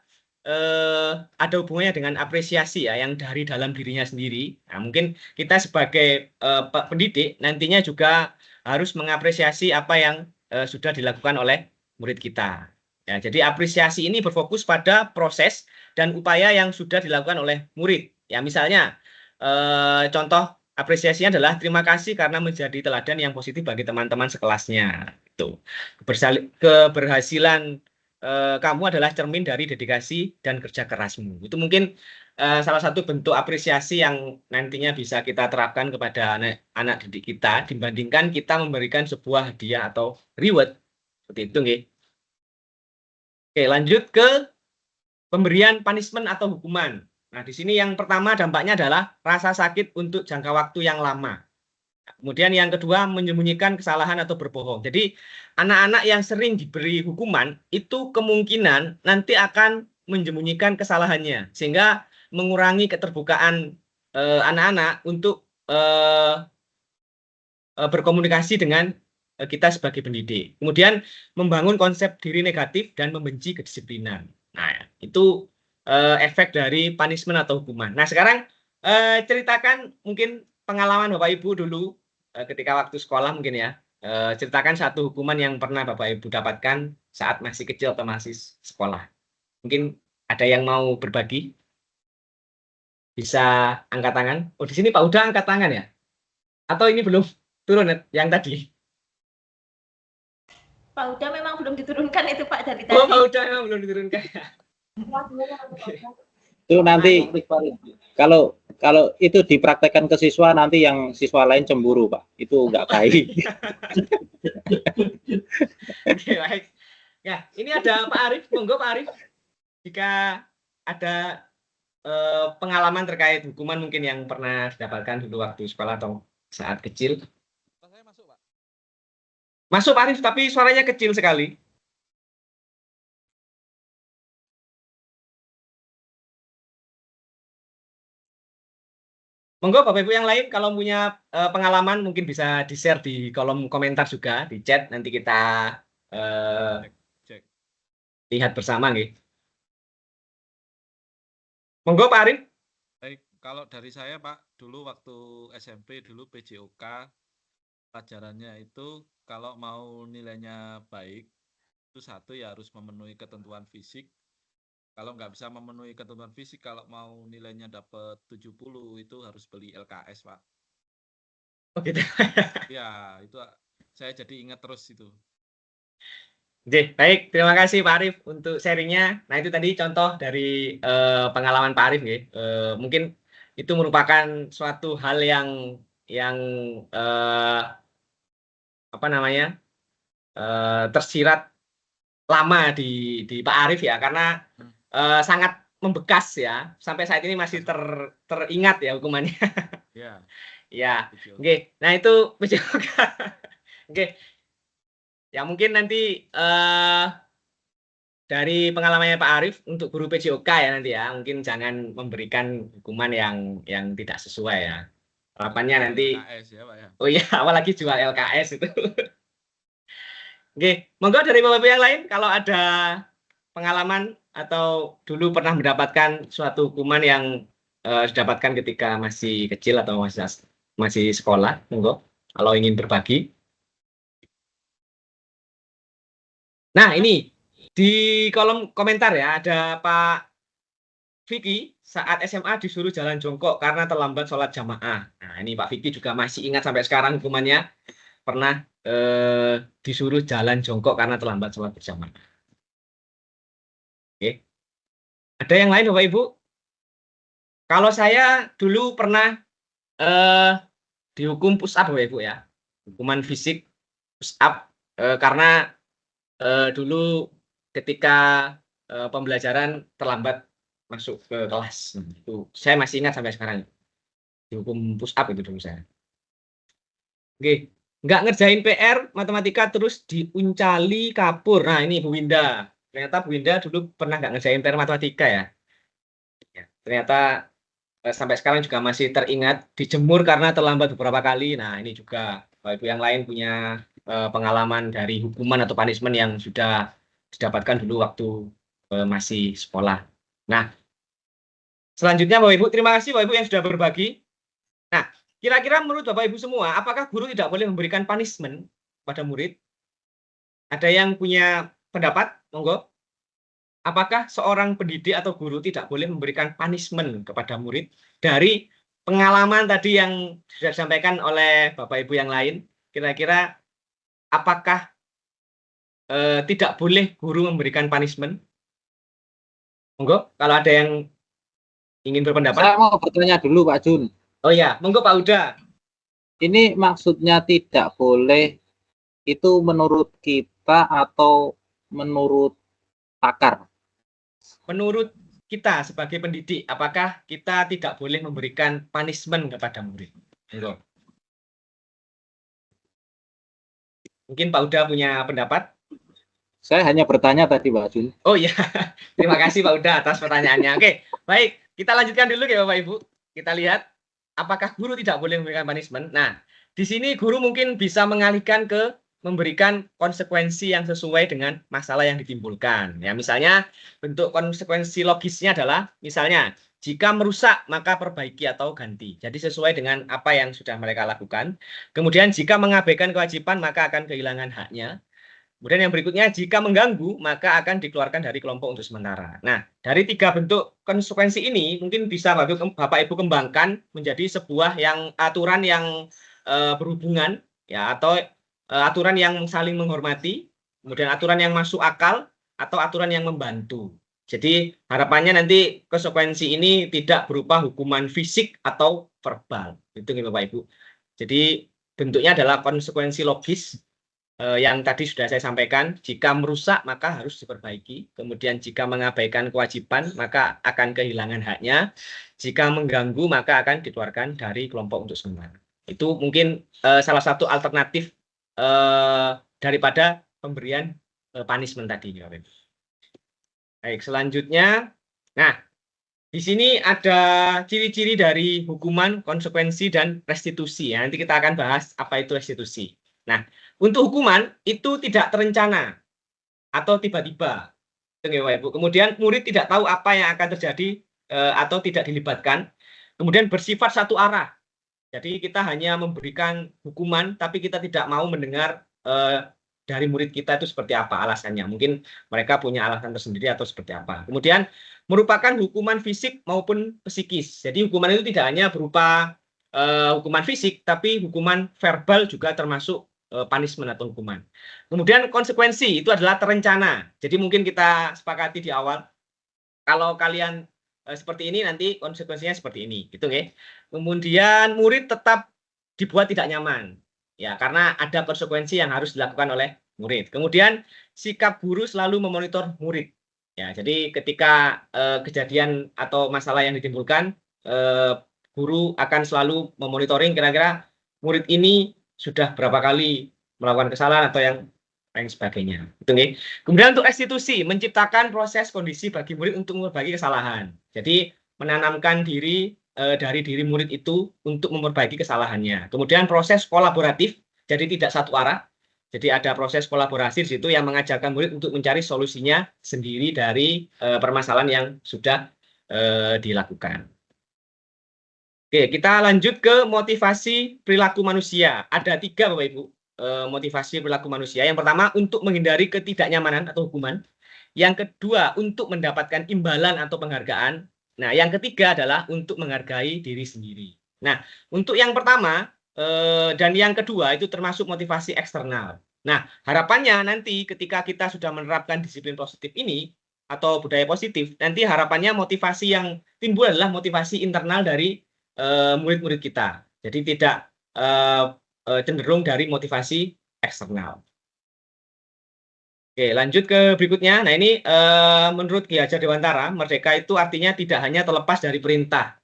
ada hubungannya dengan apresiasi, ya, yang dari dalam dirinya sendiri. Nah, mungkin kita sebagai pendidik nantinya juga harus mengapresiasi apa yang sudah dilakukan oleh murid kita. Ya, jadi apresiasi ini berfokus pada proses dan upaya yang sudah dilakukan oleh murid. Ya, misalnya contoh apresiasinya adalah terima kasih karena menjadi teladan yang positif bagi teman-teman sekelasnya. Itu keberhasilan kamu adalah cermin dari dedikasi dan kerja kerasmu. Itu mungkin salah satu bentuk apresiasi yang nantinya bisa kita terapkan kepada anak didik kita dibandingkan kita memberikan sebuah hadiah atau reward. Seperti itu, nggih. Oke, lanjut ke pemberian punishment atau hukuman. Nah, di sini yang pertama dampaknya adalah rasa sakit untuk jangka waktu yang lama. Kemudian yang kedua, menyembunyikan kesalahan atau berbohong. Jadi anak-anak yang sering diberi hukuman itu kemungkinan nanti akan menyembunyikan kesalahannya, sehingga mengurangi keterbukaan anak-anak untuk berkomunikasi dengan kita sebagai pendidik. Kemudian membangun konsep diri negatif dan membenci kedisiplinan. Nah, itu efek dari punishment atau hukuman. Nah, sekarang ceritakan mungkin pengalaman Bapak Ibu dulu ketika waktu sekolah mungkin, ya. Ceritakan satu hukuman yang pernah Bapak Ibu dapatkan saat masih kecil atau masih sekolah. Mungkin ada yang mau berbagi? Bisa angkat tangan. Oh, di sini Pak Huda angkat tangan, ya? Atau ini belum turun yang tadi? Pak Huda memang belum diturunkan itu Pak dari tadi. Oh, Pak Huda memang belum diturunkan. Itu nanti kalau itu dipraktekkan ke siswa, nanti yang siswa lain cemburu, Pak. Itu nggak baik. Oke, baik. Ya, ini ada Pak Arif. Monggo Pak Arif. Jika ada pengalaman terkait hukuman mungkin yang pernah didapatkan dulu waktu sekolah atau saat kecil. Saya masuk, Pak. Masuk Pak Arif, tapi suaranya kecil sekali. Monggo Bapak Ibu yang lain kalau punya pengalaman mungkin bisa di-share di kolom komentar juga, di chat, nanti kita lihat bersama, nggih. Monggo Pak Arif. Baik, kalau dari saya Pak, dulu waktu SMP dulu PJOK pelajarannya itu kalau mau nilainya baik itu satu ya harus memenuhi ketentuan fisik. Kalau nggak bisa memenuhi ketentuan fisik, kalau mau nilainya dapat 70 itu harus beli LKS Pak. Oh gitu. Ya itu saya jadi ingat terus itu. Oke, baik. Terima kasih Pak Arif untuk sharingnya. Nah, itu tadi contoh dari pengalaman Pak Arif, ya. Mungkin itu merupakan suatu hal yang apa namanya tersirat lama di Pak Arif ya, karena sangat membekas ya. Sampai saat ini masih teringat ya hukumannya. Ya. Ya. PJOK. Oke. Nah, itu PJOK. Oke. Ya mungkin nanti dari pengalamannya Pak Arif untuk guru PJOK ya nanti ya, mungkin jangan memberikan hukuman yang tidak sesuai ya. Harapannya nanti, LKS ya Pak ya. oh iya, apalagi jual LKS itu. Oke, monggo dari Bapak-Ibu yang lain kalau ada pengalaman atau dulu pernah mendapatkan suatu hukuman yang didapatkan ketika masih kecil atau masih sekolah, monggo kalau ingin berbagi. Nah, ini di kolom komentar ya, ada Pak Vicky saat SMA disuruh jalan jongkok karena terlambat sholat jamaah. Nah, ini Pak Vicky juga masih ingat sampai sekarang hukumannya, pernah disuruh jalan jongkok karena terlambat sholat berjamaah. Oke. Ada yang lain Bapak Ibu? Kalau saya dulu pernah dihukum push up Bapak Ibu ya, hukuman fisik push up karena dulu ketika pembelajaran terlambat masuk ke kelas, itu saya masih ingat sampai sekarang, dihukum push up itu dulu saya. Oke, nggak ngerjain PR matematika terus diuncali kapur. Nah ini Bu Winda, ternyata Bu Winda dulu pernah nggak ngerjain PR matematika ya. Ternyata sampai sekarang juga masih teringat, dijemur karena terlambat beberapa kali. Nah ini juga Bapak Ibu yang lain punya pengalaman dari hukuman atau punishment yang sudah didapatkan dulu waktu masih sekolah. Nah, selanjutnya Bapak Ibu, terima kasih Bapak Ibu yang sudah berbagi. Nah, kira-kira menurut Bapak Ibu semua, apakah guru tidak boleh memberikan punishment pada murid? Ada yang punya pendapat? Monggo. Apakah seorang pendidik atau guru tidak boleh memberikan punishment kepada murid? Dari pengalaman tadi yang sudah disampaikan oleh Bapak Ibu yang lain, kira-kira apakah tidak boleh guru memberikan punishment? Monggo, kalau ada yang ingin berpendapat. Saya mau bertanya dulu Pak Jun. Oh ya, monggo Pak Uda. Ini maksudnya tidak boleh itu menurut kita atau menurut pakar? Menurut kita sebagai pendidik, apakah kita tidak boleh memberikan punishment kepada murid? Monggo. Mungkin Pak Uda punya pendapat? Saya hanya bertanya tadi Pak Jun. Oh iya, terima kasih Pak Uda atas pertanyaannya. Oke, baik, kita lanjutkan dulu ya Bapak Ibu. Kita lihat apakah guru tidak boleh memberikan punishment. Nah, di sini guru mungkin bisa mengalihkan ke memberikan konsekuensi yang sesuai dengan masalah yang ditimbulkan. Ya, misalnya bentuk konsekuensi logisnya adalah misalnya jika merusak maka perbaiki atau ganti. Jadi sesuai dengan apa yang sudah mereka lakukan. Kemudian jika mengabaikan kewajiban maka akan kehilangan haknya. Kemudian yang berikutnya, jika mengganggu, maka akan dikeluarkan dari kelompok untuk sementara. Nah, dari 3 bentuk konsekuensi ini, mungkin bisa Bapak Ibu kembangkan menjadi sebuah aturan yang berhubungan, ya, atau aturan yang saling menghormati, kemudian aturan yang masuk akal, atau aturan yang membantu. Jadi, harapannya nanti konsekuensi ini tidak berupa hukuman fisik atau verbal. Itu nih Bapak Ibu. Jadi, bentuknya adalah konsekuensi logis, yang tadi sudah saya sampaikan, jika merusak maka harus diperbaiki, kemudian jika mengabaikan kewajiban maka akan kehilangan haknya, jika mengganggu maka akan dikeluarkan dari kelompok untuk sementara. Itu mungkin salah satu alternatif daripada pemberian punishment tadi. Baik, selanjutnya, nah di sini ada ciri-ciri dari hukuman, konsekuensi, dan restitusi. Ya, nanti kita akan bahas apa itu restitusi. Nah, untuk hukuman itu tidak terencana atau tiba-tiba. Kemudian murid tidak tahu apa yang akan terjadi atau tidak dilibatkan. Kemudian bersifat satu arah. Jadi kita hanya memberikan hukuman, tapi kita tidak mau mendengar dari murid kita itu seperti apa alasannya. Mungkin mereka punya alasan tersendiri atau seperti apa. Kemudian merupakan hukuman fisik maupun psikis. Jadi hukuman itu tidak hanya berupa hukuman fisik, tapi hukuman verbal juga termasuk punishment atau hukuman. Kemudian konsekuensi itu adalah terencana. Jadi mungkin kita sepakati di awal, kalau kalian seperti ini nanti konsekuensinya seperti ini, gitu ya. Kemudian murid tetap dibuat tidak nyaman, ya karena ada konsekuensi yang harus dilakukan oleh murid. Kemudian sikap guru selalu memonitor murid. Ya, jadi ketika kejadian atau masalah yang ditimbulkan, guru akan selalu memonitoring kira-kira murid ini sudah berapa kali melakukan kesalahan atau yang lain sebagainya. Gitu, nih. Kemudian untuk restitusi, menciptakan proses kondisi bagi murid untuk memperbaiki kesalahan. Jadi menanamkan diri dari diri murid itu untuk memperbaiki kesalahannya. Kemudian proses kolaboratif, jadi tidak satu arah. Jadi ada proses kolaborasi di situ yang mengajarkan murid untuk mencari solusinya sendiri dari permasalahan yang sudah dilakukan. Oke, kita lanjut ke motivasi perilaku manusia. Ada 3 Bapak Ibu motivasi perilaku manusia. Yang pertama untuk menghindari ketidaknyamanan atau hukuman. Yang kedua untuk mendapatkan imbalan atau penghargaan. Nah, yang ketiga adalah untuk menghargai diri sendiri. Nah, untuk yang pertama dan yang kedua itu termasuk motivasi eksternal. Nah, harapannya nanti ketika kita sudah menerapkan disiplin positif ini atau budaya positif, nanti harapannya motivasi yang timbul adalah motivasi internal dari murid-murid kita. Jadi tidak cenderung dari motivasi eksternal. Oke, lanjut ke berikutnya. Nah, ini menurut Ki Hajar Dewantara, merdeka itu artinya tidak hanya terlepas dari perintah,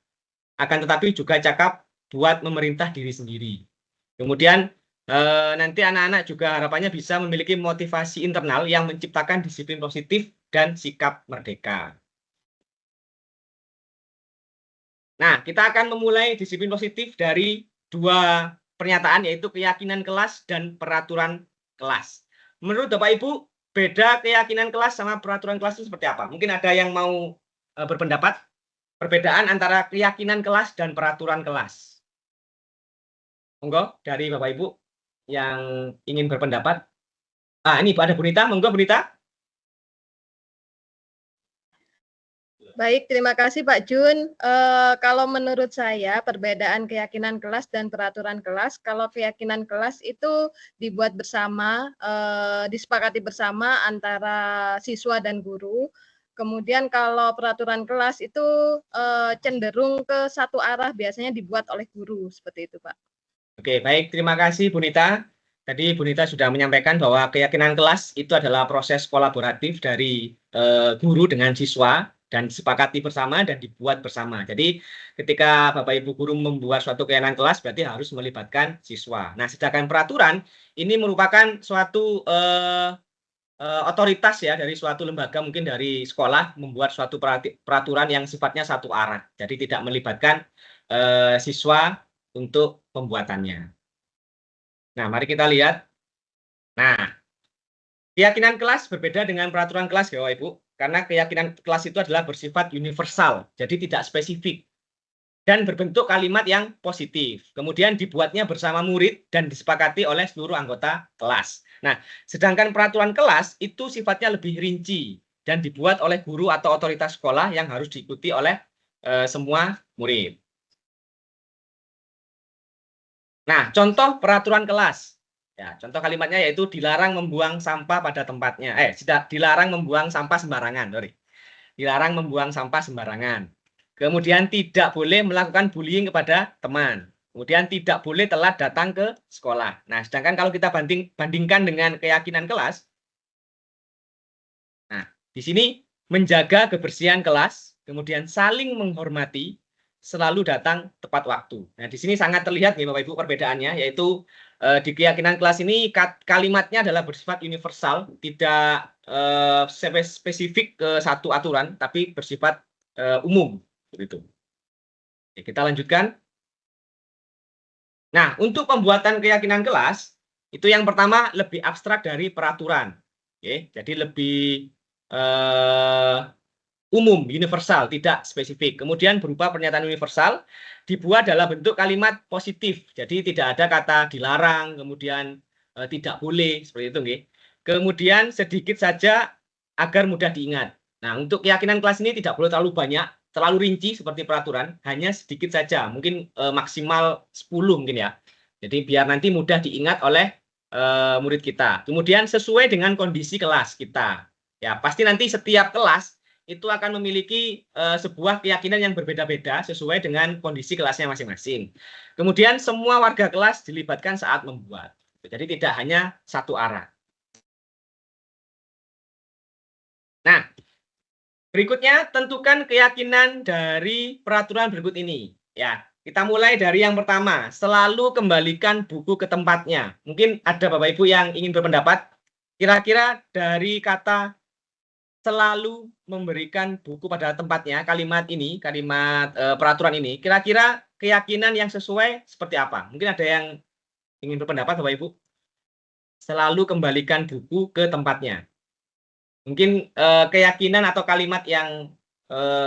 akan tetapi juga cakap buat memerintah diri sendiri. Kemudian nanti anak-anak juga harapannya bisa memiliki motivasi internal yang menciptakan disiplin positif dan sikap merdeka. Nah, kita akan memulai disiplin positif dari 2 pernyataan, yaitu keyakinan kelas dan peraturan kelas. Menurut Bapak Ibu, beda keyakinan kelas sama peraturan kelas itu seperti apa? Mungkin ada yang mau berpendapat perbedaan antara keyakinan kelas dan peraturan kelas. Monggo dari Bapak Ibu yang ingin berpendapat. Ini ada Bunita, monggo Bunita. Baik, terima kasih Pak Jun. Kalau menurut saya perbedaan keyakinan kelas dan peraturan kelas, kalau keyakinan kelas itu dibuat bersama, disepakati bersama antara siswa dan guru. Kemudian kalau peraturan kelas itu cenderung ke satu arah, biasanya dibuat oleh guru, seperti itu Pak. Oke, baik. Terima kasih Bunita. Tadi Bunita sudah menyampaikan bahwa keyakinan kelas itu adalah proses kolaboratif dari guru dengan siswa, dan disepakati bersama dan dibuat bersama. Jadi ketika Bapak Ibu guru membuat suatu keyakinan kelas berarti harus melibatkan siswa. Nah, sedangkan peraturan ini merupakan suatu otoritas ya dari suatu lembaga, mungkin dari sekolah, membuat suatu peraturan yang sifatnya satu arah. Jadi tidak melibatkan siswa untuk pembuatannya. Nah, mari kita lihat. Nah, keyakinan kelas berbeda dengan peraturan kelas ya Bapak Ibu. Karena keyakinan kelas itu adalah bersifat universal, jadi tidak spesifik. Dan berbentuk kalimat yang positif. Kemudian dibuatnya bersama murid dan disepakati oleh seluruh anggota kelas. Nah, sedangkan peraturan kelas itu sifatnya lebih rinci dan dibuat oleh guru atau otoritas sekolah yang harus diikuti oleh semua murid. Nah, contoh peraturan kelas. Ya, contoh kalimatnya yaitu dilarang membuang sampah pada tempatnya. Dilarang membuang sampah sembarangan, sorry. Dilarang membuang sampah sembarangan. Kemudian tidak boleh melakukan bullying kepada teman. Kemudian tidak boleh telat datang ke sekolah. Nah, sedangkan kalau kita bandingkan dengan keyakinan kelas, nah, di sini menjaga kebersihan kelas, kemudian saling menghormati, selalu datang tepat waktu. Nah, di sini sangat terlihat nih Bapak Ibu perbedaannya, yaitu di keyakinan kelas ini kalimatnya adalah bersifat universal, tidak spesifik ke satu aturan, tapi bersifat umum. Begitu. Oke, kita lanjutkan. Nah, untuk pembuatan keyakinan kelas, itu yang pertama lebih abstrak dari peraturan. Oke, jadi lebih umum, universal, tidak spesifik. Kemudian berupa pernyataan universal dibuat dalam bentuk kalimat positif. Jadi tidak ada kata dilarang, kemudian tidak boleh, seperti itu nggih. Kemudian sedikit saja agar mudah diingat. Nah, untuk keyakinan kelas ini tidak boleh terlalu banyak, terlalu rinci seperti peraturan, hanya sedikit saja, mungkin maksimal 10 mungkin ya. Jadi biar nanti mudah diingat oleh murid kita. Kemudian sesuai dengan kondisi kelas kita. Ya, pasti nanti setiap kelas itu akan memiliki sebuah keyakinan yang berbeda-beda sesuai dengan kondisi kelasnya masing-masing. Kemudian semua warga kelas dilibatkan saat membuat. Jadi tidak hanya satu arah. Nah, berikutnya tentukan keyakinan dari peraturan berikut ini. Ya, kita mulai dari yang pertama, selalu kembalikan buku ke tempatnya. Mungkin ada Bapak Ibu yang ingin berpendapat, kira-kira dari kata selalu memberikan buku pada tempatnya, kalimat ini, kalimat peraturan ini, kira-kira keyakinan yang sesuai seperti apa? Mungkin ada yang ingin berpendapat Bapak Ibu? Selalu kembalikan buku ke tempatnya. Mungkin keyakinan atau kalimat yang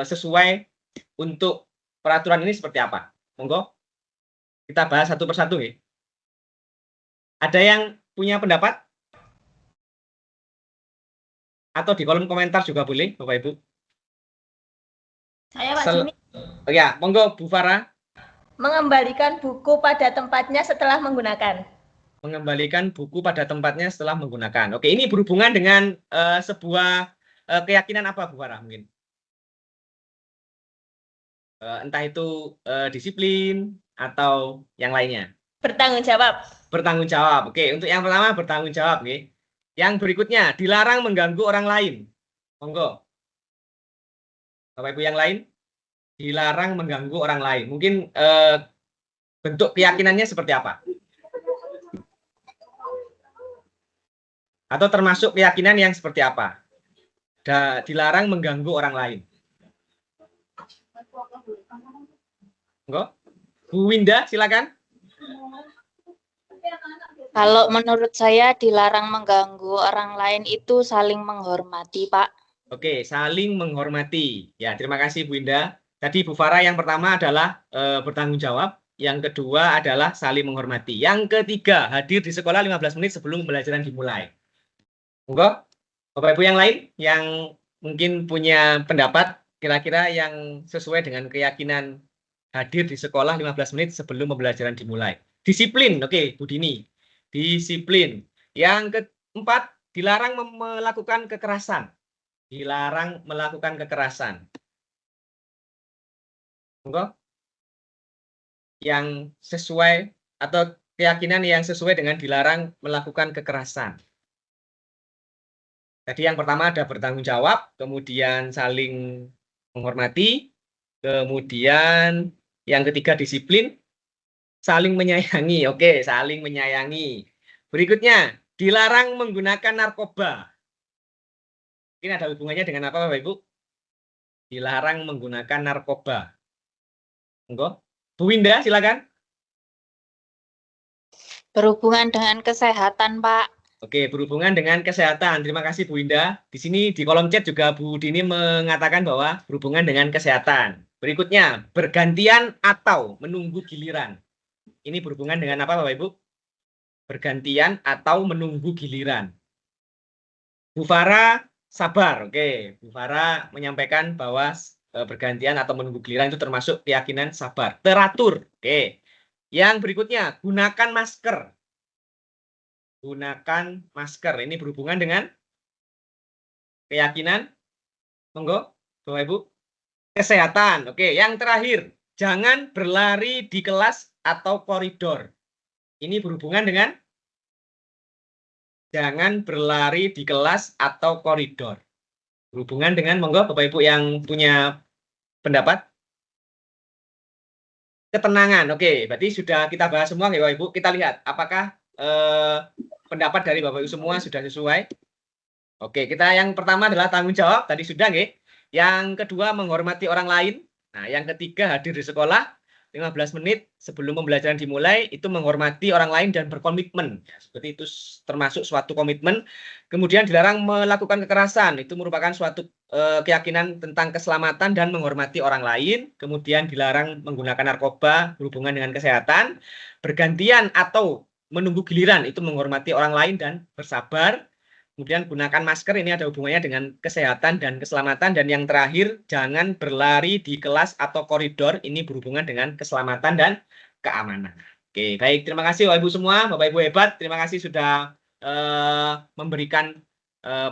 sesuai untuk peraturan ini seperti apa? Monggo, kita bahas satu persatu ya. Ada yang punya pendapat? Atau di kolom komentar juga boleh, Bapak Ibu. Saya Pak Juni. Ya, monggo Bu Farah. Mengembalikan buku pada tempatnya setelah menggunakan. Mengembalikan buku pada tempatnya setelah menggunakan. Oke, ini berhubungan dengan sebuah keyakinan apa, Bu Farah mungkin? Entah itu disiplin atau yang lainnya. Bertanggung jawab. Bertanggung jawab. Oke, untuk yang pertama bertanggung jawab. Oke. Yang berikutnya, dilarang mengganggu orang lain. Monggo. Bapak Ibu yang lain, dilarang mengganggu orang lain. Mungkin bentuk keyakinannya seperti apa? Atau termasuk keyakinan yang seperti apa? Dilarang mengganggu orang lain. Monggo. Bu Winda, silakan. Kalau menurut saya dilarang mengganggu orang lain itu saling menghormati, Pak. Oke, saling menghormati. Ya, terima kasih Bu Winda. Tadi Bu Farah yang pertama adalah bertanggung jawab, yang kedua adalah saling menghormati. Yang ketiga, hadir di sekolah 15 menit sebelum pembelajaran dimulai. Monggo, Bapak Ibu yang lain yang mungkin punya pendapat kira-kira yang sesuai dengan keyakinan hadir di sekolah 15 menit sebelum pembelajaran dimulai. Disiplin, oke, Bu Dini. Disiplin. Yang keempat, dilarang melakukan kekerasan. Dilarang melakukan kekerasan. Monggo. Yang sesuai atau keyakinan yang sesuai dengan dilarang melakukan kekerasan. Tadi yang pertama ada bertanggung jawab, kemudian saling menghormati, kemudian yang ketiga disiplin, saling menyayangi. Oke, saling menyayangi. Berikutnya, dilarang menggunakan narkoba. Ini ada hubungannya dengan apa, Bapak Ibu? Dilarang menggunakan narkoba. Monggo. Bu Winda, silakan. Berhubungan dengan kesehatan, Pak. Oke, berhubungan dengan kesehatan. Terima kasih Bu Winda. Di sini di kolom chat juga Bu Dini mengatakan bahwa berhubungan dengan kesehatan. Berikutnya, bergantian atau menunggu giliran. Ini berhubungan dengan apa Bapak Ibu? Bergantian atau menunggu giliran. Bu Farah sabar. Oke, Bu Farah menyampaikan bahwa bergantian atau menunggu giliran itu termasuk keyakinan sabar. Teratur. Oke. Yang berikutnya, gunakan masker. Gunakan masker. Ini berhubungan dengan keyakinan. Monggo, Bapak Ibu. Kesehatan. Oke, yang terakhir, jangan berlari di kelas atau koridor. Ini berhubungan dengan jangan berlari di kelas atau koridor. Berhubungan dengan, monggo Bapak Ibu yang punya pendapat. Ketenangan. Oke, berarti sudah kita bahas semua ya Bapak Ibu. Kita lihat apakah pendapat dari Bapak Ibu semua sudah sesuai. Oke, kita yang pertama adalah tanggung jawab, tadi sudah nggih. Yang kedua menghormati orang lain. Nah, yang ketiga hadir di sekolah. 15 menit sebelum pembelajaran dimulai itu menghormati orang lain dan berkomitmen. Ya, seperti itu termasuk suatu komitmen. Kemudian dilarang melakukan kekerasan. Itu merupakan suatu keyakinan tentang keselamatan dan menghormati orang lain. Kemudian dilarang menggunakan narkoba berhubungan dengan kesehatan. Bergantian atau menunggu giliran itu menghormati orang lain dan bersabar. Kemudian gunakan masker, ini ada hubungannya dengan kesehatan dan keselamatan. Dan yang terakhir, jangan berlari di kelas atau koridor, ini berhubungan dengan keselamatan dan keamanan. Oke, baik, terima kasih Bapak Ibu semua, Bapak Ibu hebat, terima kasih sudah memberikan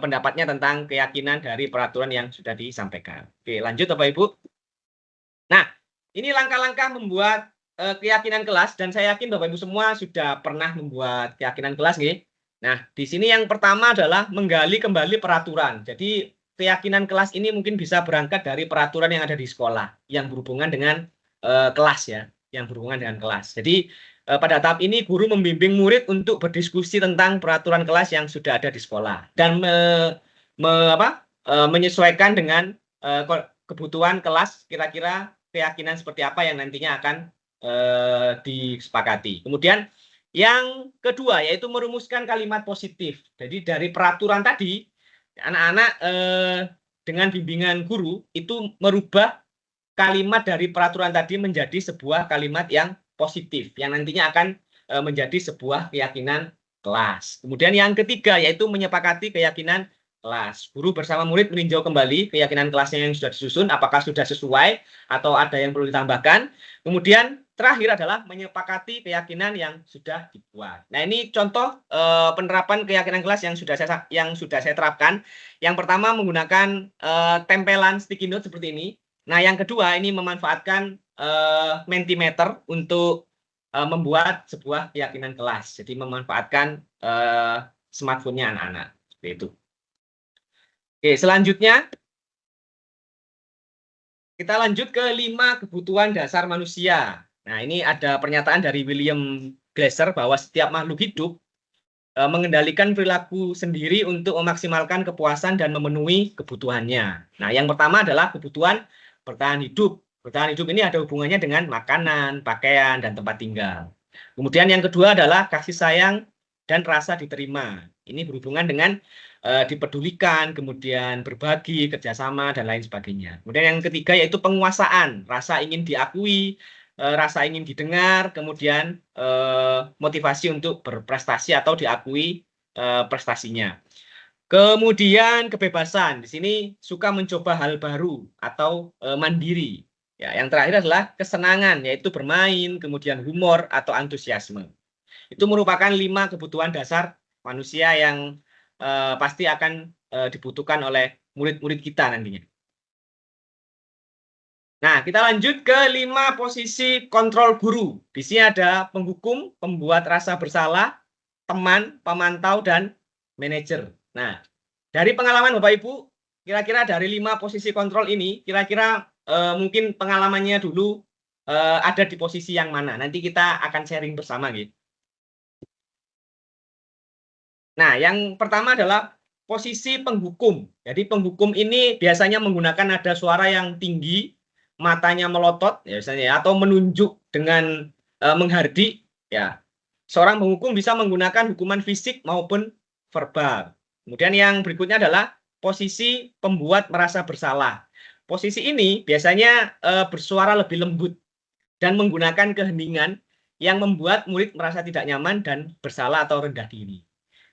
pendapatnya tentang keyakinan dari peraturan yang sudah disampaikan. Oke, lanjut Bapak Ibu. Nah, ini langkah-langkah membuat keyakinan kelas, dan saya yakin Bapak Ibu semua sudah pernah membuat keyakinan kelas, nih. Nah, di sini yang pertama adalah menggali kembali peraturan. Jadi, keyakinan kelas ini mungkin bisa berangkat dari peraturan yang ada di sekolah, yang berhubungan dengan kelas ya, yang berhubungan dengan kelas. Jadi, pada tahap ini guru membimbing murid untuk berdiskusi tentang peraturan kelas yang sudah ada di sekolah dan menyesuaikan dengan kebutuhan kelas, kira-kira keyakinan seperti apa yang nantinya akan disepakati. Kemudian, yang kedua yaitu merumuskan kalimat positif. Jadi dari peraturan tadi, anak-anak dengan bimbingan guru itu merubah kalimat dari peraturan tadi menjadi sebuah kalimat yang positif, yang nantinya akan menjadi sebuah keyakinan kelas. Kemudian yang ketiga yaitu menyepakati keyakinan kelas. Guru bersama murid meninjau kembali keyakinan kelasnya yang sudah disusun, apakah sudah sesuai atau ada yang perlu ditambahkan. Kemudian terakhir adalah menyepakati keyakinan yang sudah dibuat. Nah, ini contoh penerapan keyakinan kelas yang sudah saya terapkan. Yang pertama menggunakan tempelan sticky note seperti ini. Nah, yang kedua ini memanfaatkan Mentimeter untuk membuat sebuah keyakinan kelas. Jadi memanfaatkan smartphone-nya anak-anak. Seperti itu. Oke, selanjutnya kita lanjut ke 5 kebutuhan dasar manusia. Nah, ini ada pernyataan dari William Glasser bahwa setiap makhluk hidup mengendalikan perilaku sendiri untuk memaksimalkan kepuasan dan memenuhi kebutuhannya. Nah, yang pertama adalah kebutuhan bertahan hidup. Bertahan hidup ini ada hubungannya dengan makanan, pakaian, dan tempat tinggal. Kemudian yang kedua adalah kasih sayang dan rasa diterima. Ini berhubungan dengan dipedulikan, kemudian berbagi, kerjasama, dan lain sebagainya. Kemudian yang ketiga yaitu penguasaan, rasa ingin diakui, rasa ingin didengar, kemudian motivasi untuk berprestasi atau diakui prestasinya. Kemudian kebebasan, di sini suka mencoba hal baru atau mandiri. Ya, yang terakhir adalah kesenangan, yaitu bermain, kemudian humor atau antusiasme. Itu merupakan 5 kebutuhan dasar manusia yang pasti akan dibutuhkan oleh murid-murid kita nantinya. Nah, kita lanjut ke 5 posisi kontrol guru. Di sini ada penghukum, pembuat rasa bersalah, teman, pemantau, dan manajer. Nah, dari pengalaman Bapak Ibu, kira-kira dari 5 posisi kontrol ini, kira-kira mungkin pengalamannya dulu ada di posisi yang mana. Nanti kita akan sharing bersama gitu. Nah, yang pertama adalah posisi penghukum. Jadi penghukum ini biasanya menggunakan nada suara yang tinggi, matanya melotot, ya misalnya, atau menunjuk dengan menghardik. Ya, seorang penghukum bisa menggunakan hukuman fisik maupun verbal. Kemudian yang berikutnya adalah posisi pembuat merasa bersalah. Posisi ini biasanya bersuara lebih lembut dan menggunakan keheningan yang membuat murid merasa tidak nyaman dan bersalah atau rendah diri.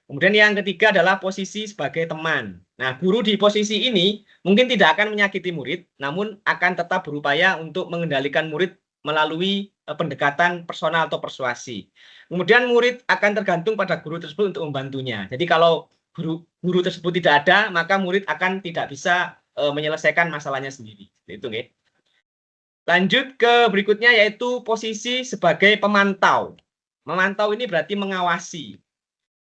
Kemudian yang ketiga adalah posisi sebagai teman. Nah, guru di posisi ini mungkin tidak akan menyakiti murid, namun akan tetap berupaya untuk mengendalikan murid melalui pendekatan personal atau persuasi. Kemudian murid akan tergantung pada guru tersebut untuk membantunya. Jadi kalau guru tersebut tidak ada, maka murid akan tidak bisa menyelesaikan masalahnya sendiri. Itu nggih. Lanjut ke berikutnya yaitu posisi sebagai pemantau. Memantau ini berarti mengawasi.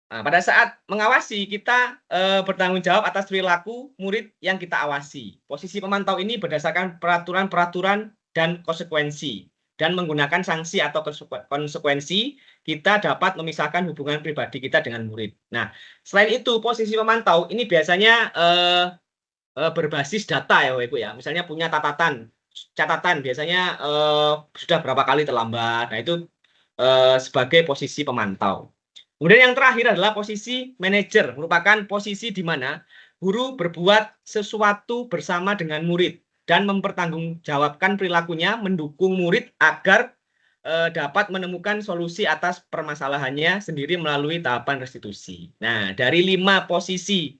Nah, pada saat mengawasi, kita bertanggung jawab atas perilaku murid yang kita awasi. Posisi pemantau ini berdasarkan peraturan-peraturan dan konsekuensi. Dan menggunakan sanksi atau konsekuensi, kita dapat memisahkan hubungan pribadi kita dengan murid. Nah, selain itu, posisi pemantau ini biasanya berbasis data ya, Ibu ya. Misalnya punya catatan catatan biasanya sudah berapa kali terlambat. Nah, itu sebagai posisi pemantau. Kemudian yang terakhir adalah posisi manajer, merupakan posisi di mana guru berbuat sesuatu bersama dengan murid dan mempertanggungjawabkan perilakunya, mendukung murid agar dapat menemukan solusi atas permasalahannya sendiri melalui tahapan restitusi. Nah, dari 5 posisi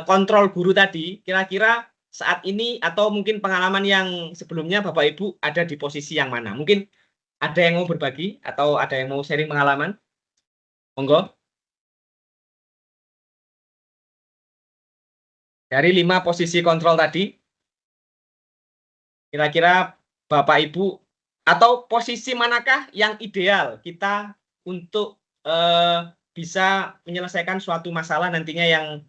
kontrol guru tadi, kira-kira saat ini atau mungkin pengalaman yang sebelumnya Bapak Ibu ada di posisi yang mana? Mungkin ada yang mau berbagi atau ada yang mau sharing pengalaman? Monggo. Dari 5 posisi kontrol tadi, kira-kira Bapak Ibu atau posisi manakah yang ideal kita untuk bisa menyelesaikan suatu masalah nantinya yang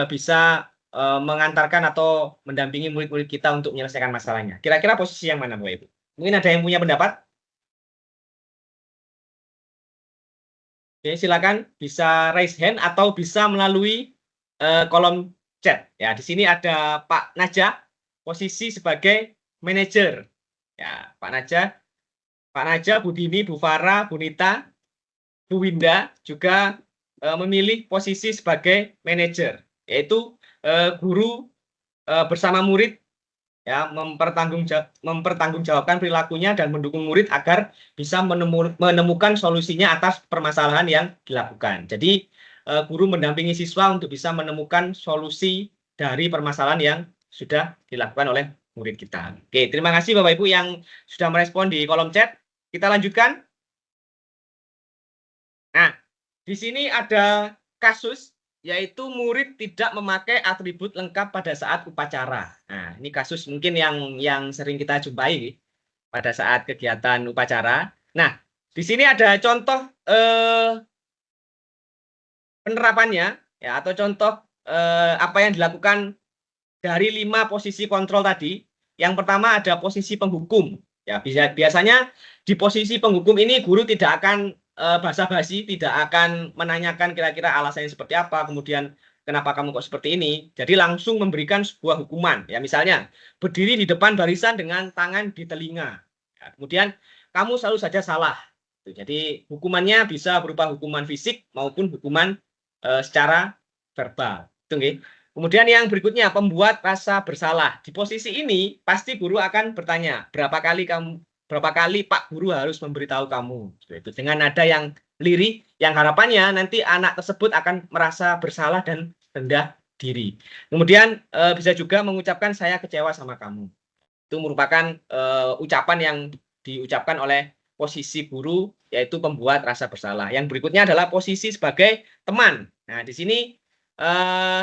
bisa mengantarkan atau mendampingi murid-murid kita untuk menyelesaikan masalahnya. Kira-kira posisi yang mana, Bapak Ibu? Mungkin ada yang punya pendapat? Oke, silakan bisa raise hand atau bisa melalui kolom chat. Ya, di sini ada Pak Najah, posisi sebagai manajer. Ya, Pak Najah, Bu Dini, Bu Farah, Bu Nita, Bu Winda juga memilih posisi sebagai manajer, yaitu guru bersama murid ya mempertanggungjawabkan perilakunya dan mendukung murid agar bisa menemukan solusinya atas permasalahan yang dilakukan. Jadi guru mendampingi siswa untuk bisa menemukan solusi dari permasalahan yang sudah dilakukan oleh murid kita. Oke, terima kasih Bapak Ibu yang sudah merespon di kolom chat. Kita lanjutkan. Nah, di sini ada kasus yaitu murid tidak memakai atribut lengkap pada saat upacara. Nah, ini kasus mungkin yang sering kita jumpai pada saat kegiatan upacara. Nah, di sini ada contoh penerapannya ya atau contoh apa yang dilakukan dari 5 posisi kontrol tadi. Yang pertama ada posisi penghukum. Ya, biasanya di posisi penghukum ini guru tidak akan basa-basi, tidak akan menanyakan kira-kira alasannya seperti apa, kemudian kenapa kamu kok seperti ini. Jadi langsung memberikan sebuah hukuman. Ya, misalnya berdiri di depan barisan dengan tangan di telinga. Ya, kemudian kamu selalu saja salah. Jadi hukumannya bisa berupa hukuman fisik maupun hukuman secara verbal. Itu nggih. Kemudian yang berikutnya pembuat rasa bersalah. Di posisi ini pasti guru akan bertanya, berapa kali Pak Guru harus memberitahu kamu. Itu dengan nada yang lirih, yang harapannya nanti anak tersebut akan merasa bersalah dan rendah diri. Kemudian bisa juga mengucapkan saya kecewa sama kamu. Itu merupakan ucapan yang diucapkan oleh posisi guru, yaitu pembuat rasa bersalah. Yang berikutnya adalah posisi sebagai teman. Nah, di sini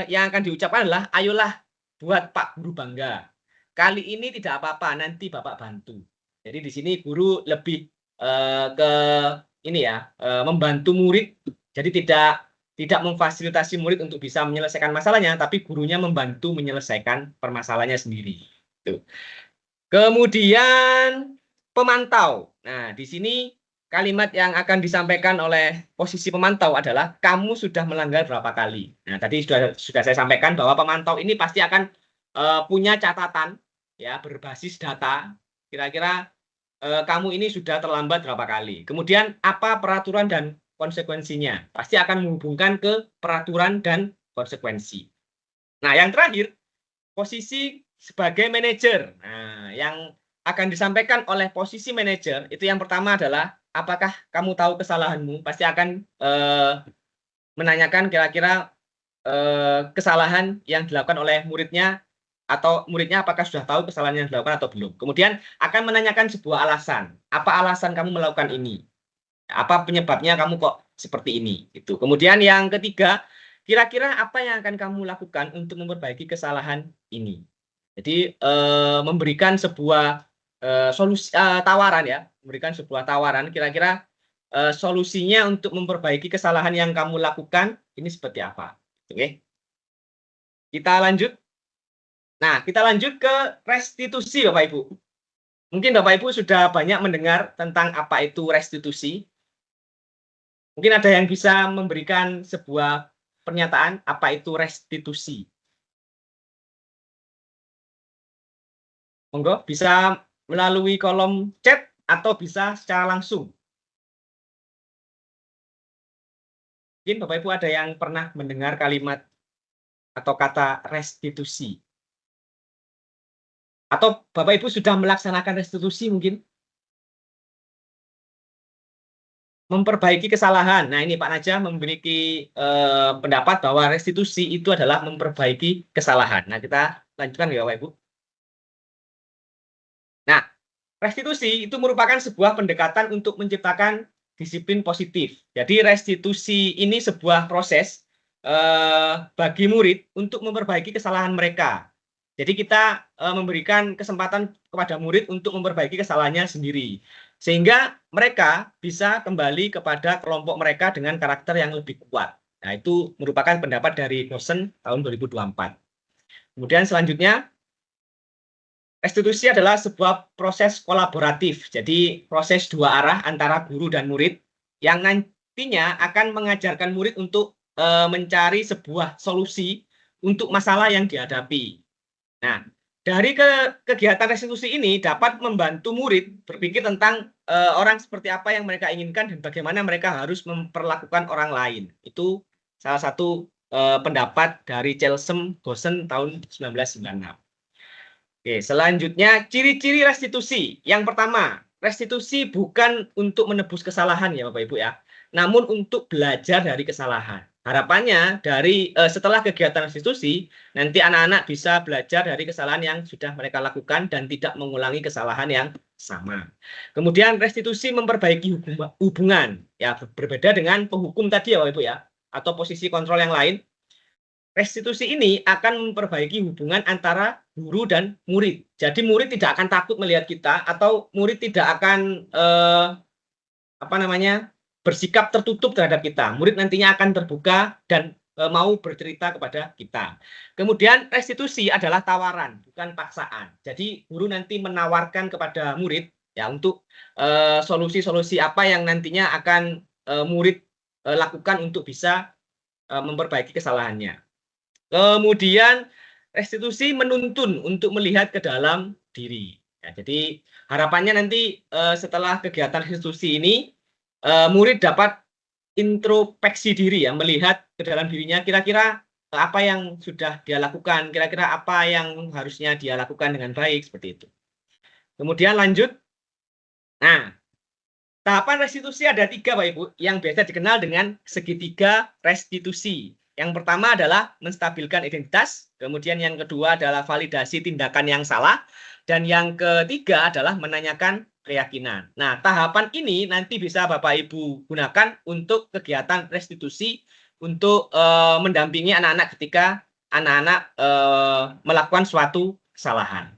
yang akan diucapkan adalah, ayolah buat Pak Guru bangga. Kali ini tidak apa-apa, nanti Bapak bantu. Jadi di sini guru lebih ke ini ya, membantu murid. Jadi tidak memfasilitasi murid untuk bisa menyelesaikan masalahnya, tapi gurunya membantu menyelesaikan permasalahannya sendiri. Tuh. Kemudian pemantau. Nah, di sini kalimat yang akan disampaikan oleh posisi pemantau adalah kamu sudah melanggar berapa kali. Nah, tadi sudah saya sampaikan bahwa pemantau ini pasti akan punya catatan ya berbasis data. Kira-kira kamu ini sudah terlambat berapa kali. Kemudian apa peraturan dan konsekuensinya? Pasti akan menghubungkan ke peraturan dan konsekuensi. Nah, yang terakhir posisi sebagai manajer. Nah, yang akan disampaikan oleh posisi manajer itu yang pertama adalah apakah kamu tahu kesalahanmu? Pasti akan menanyakan kira-kira kesalahan yang dilakukan oleh muridnya atau muridnya apakah sudah tahu kesalahan yang dilakukan atau belum. Kemudian akan menanyakan sebuah alasan. Apa alasan kamu melakukan ini? Apa penyebabnya kamu kok seperti ini? Itu. Kemudian yang ketiga, kira-kira apa yang akan kamu lakukan untuk memperbaiki kesalahan ini? Jadi memberikan sebuah solusi tawaran ya, memberikan sebuah tawaran kira-kira solusinya untuk memperbaiki kesalahan yang kamu lakukan ini seperti apa. Oke. Kita lanjut. Nah, kita lanjut ke restitusi Bapak Ibu. Mungkin Bapak Ibu sudah banyak mendengar tentang apa itu restitusi. Mungkin ada yang bisa memberikan sebuah pernyataan apa itu restitusi. Monggo bisa melalui kolom chat atau bisa secara langsung. Mungkin Bapak Ibu ada yang pernah mendengar kalimat atau kata restitusi. Atau Bapak Ibu sudah melaksanakan restitusi mungkin? Memperbaiki kesalahan. Nah, ini Pak Najah memiliki pendapat bahwa restitusi itu adalah memperbaiki kesalahan. Nah, kita lanjutkan ya Bapak Ibu. Nah, restitusi itu merupakan sebuah pendekatan untuk menciptakan disiplin positif. Jadi restitusi ini sebuah proses bagi murid untuk memperbaiki kesalahan mereka. Jadi kita memberikan kesempatan kepada murid untuk memperbaiki kesalahannya sendiri. Sehingga mereka bisa kembali kepada kelompok mereka dengan karakter yang lebih kuat. Nah, itu merupakan pendapat dari dosen tahun 2024. Kemudian selanjutnya, restitusi adalah sebuah proses kolaboratif. Jadi proses dua arah antara guru dan murid yang nantinya akan mengajarkan murid untuk mencari sebuah solusi untuk masalah yang dihadapi. Nah, dari kegiatan restitusi ini dapat membantu murid berpikir tentang orang seperti apa yang mereka inginkan dan bagaimana mereka harus memperlakukan orang lain. Itu salah satu pendapat dari Chelsom Gosen tahun 1996. Oke, selanjutnya ciri-ciri restitusi. Yang pertama, restitusi bukan untuk menebus kesalahan ya Bapak Ibu ya, namun untuk belajar dari kesalahan. Harapannya dari setelah kegiatan restitusi, nanti anak-anak bisa belajar dari kesalahan yang sudah mereka lakukan dan tidak mengulangi kesalahan yang sama. Kemudian restitusi memperbaiki hubungan, ya berbeda dengan penghukum tadi ya Bapak Ibu ya, atau posisi kontrol yang lain. Restitusi ini akan memperbaiki hubungan antara guru dan murid. Jadi murid tidak akan takut melihat kita atau murid tidak akan bersikap tertutup terhadap kita. Murid nantinya akan terbuka dan mau bercerita kepada kita. Kemudian restitusi adalah tawaran, bukan paksaan. Jadi guru nanti menawarkan kepada murid ya untuk solusi-solusi apa yang nantinya akan murid lakukan untuk bisa memperbaiki kesalahannya. Kemudian restitusi menuntun untuk melihat ke dalam diri. Ya, jadi harapannya nanti setelah kegiatan restitusi ini murid dapat introspeksi diri ya, melihat ke dalam dirinya kira-kira apa yang sudah dia lakukan, kira-kira apa yang harusnya dia lakukan dengan baik seperti itu. Kemudian lanjut. Nah, tahapan restitusi ada 3 Bapak Ibu yang biasa dikenal dengan segitiga restitusi. Yang pertama adalah menstabilkan identitas, kemudian yang kedua adalah validasi tindakan yang salah, dan yang ketiga adalah menanyakan keyakinan. Nah, tahapan ini nanti bisa Bapak Ibu gunakan untuk kegiatan restitusi untuk mendampingi anak-anak ketika anak-anak melakukan suatu kesalahan.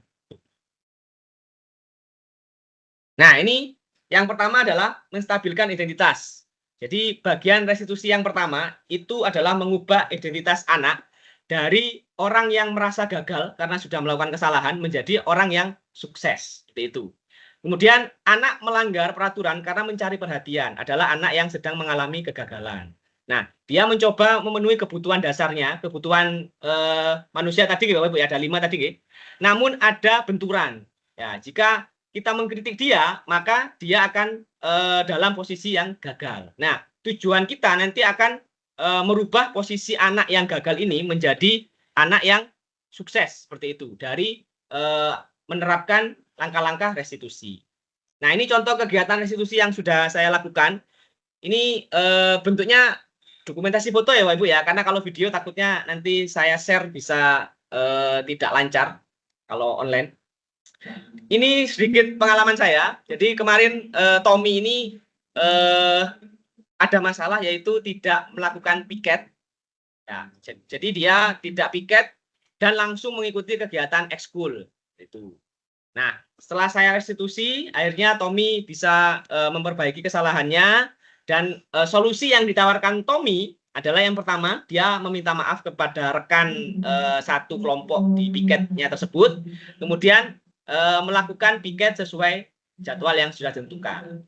Nah, ini yang pertama adalah menstabilkan identitas. Jadi bagian restitusi yang pertama itu adalah mengubah identitas anak dari orang yang merasa gagal karena sudah melakukan kesalahan menjadi orang yang sukses. Seperti itu. Kemudian anak melanggar peraturan karena mencari perhatian adalah anak yang sedang mengalami kegagalan. Nah, dia mencoba memenuhi kebutuhan dasarnya, kebutuhan manusia tadi, Bapak Ibu ya, ada 5 tadi. Namun ada benturan. Ya, jika kita mengkritik dia, maka dia akan dalam posisi yang gagal. Nah, tujuan kita nanti akan merubah posisi anak yang gagal ini menjadi anak yang sukses seperti itu dari menerapkan langkah-langkah restitusi. Nah, ini contoh kegiatan restitusi yang sudah saya lakukan. Ini bentuknya dokumentasi foto ya Bapak Ibu ya, karena kalau video takutnya nanti saya share bisa tidak lancar kalau online. Ini sedikit pengalaman saya. Jadi kemarin Tommy ini ada masalah yaitu tidak melakukan piket. Ya, jadi dia tidak piket dan langsung mengikuti kegiatan ekskul itu. Nah, setelah saya restitusi, akhirnya Tommy bisa memperbaiki kesalahannya dan solusi yang ditawarkan Tommy adalah yang pertama, dia meminta maaf kepada rekan satu kelompok di piketnya tersebut. Kemudian melakukan piket sesuai jadwal yang sudah ditentukan.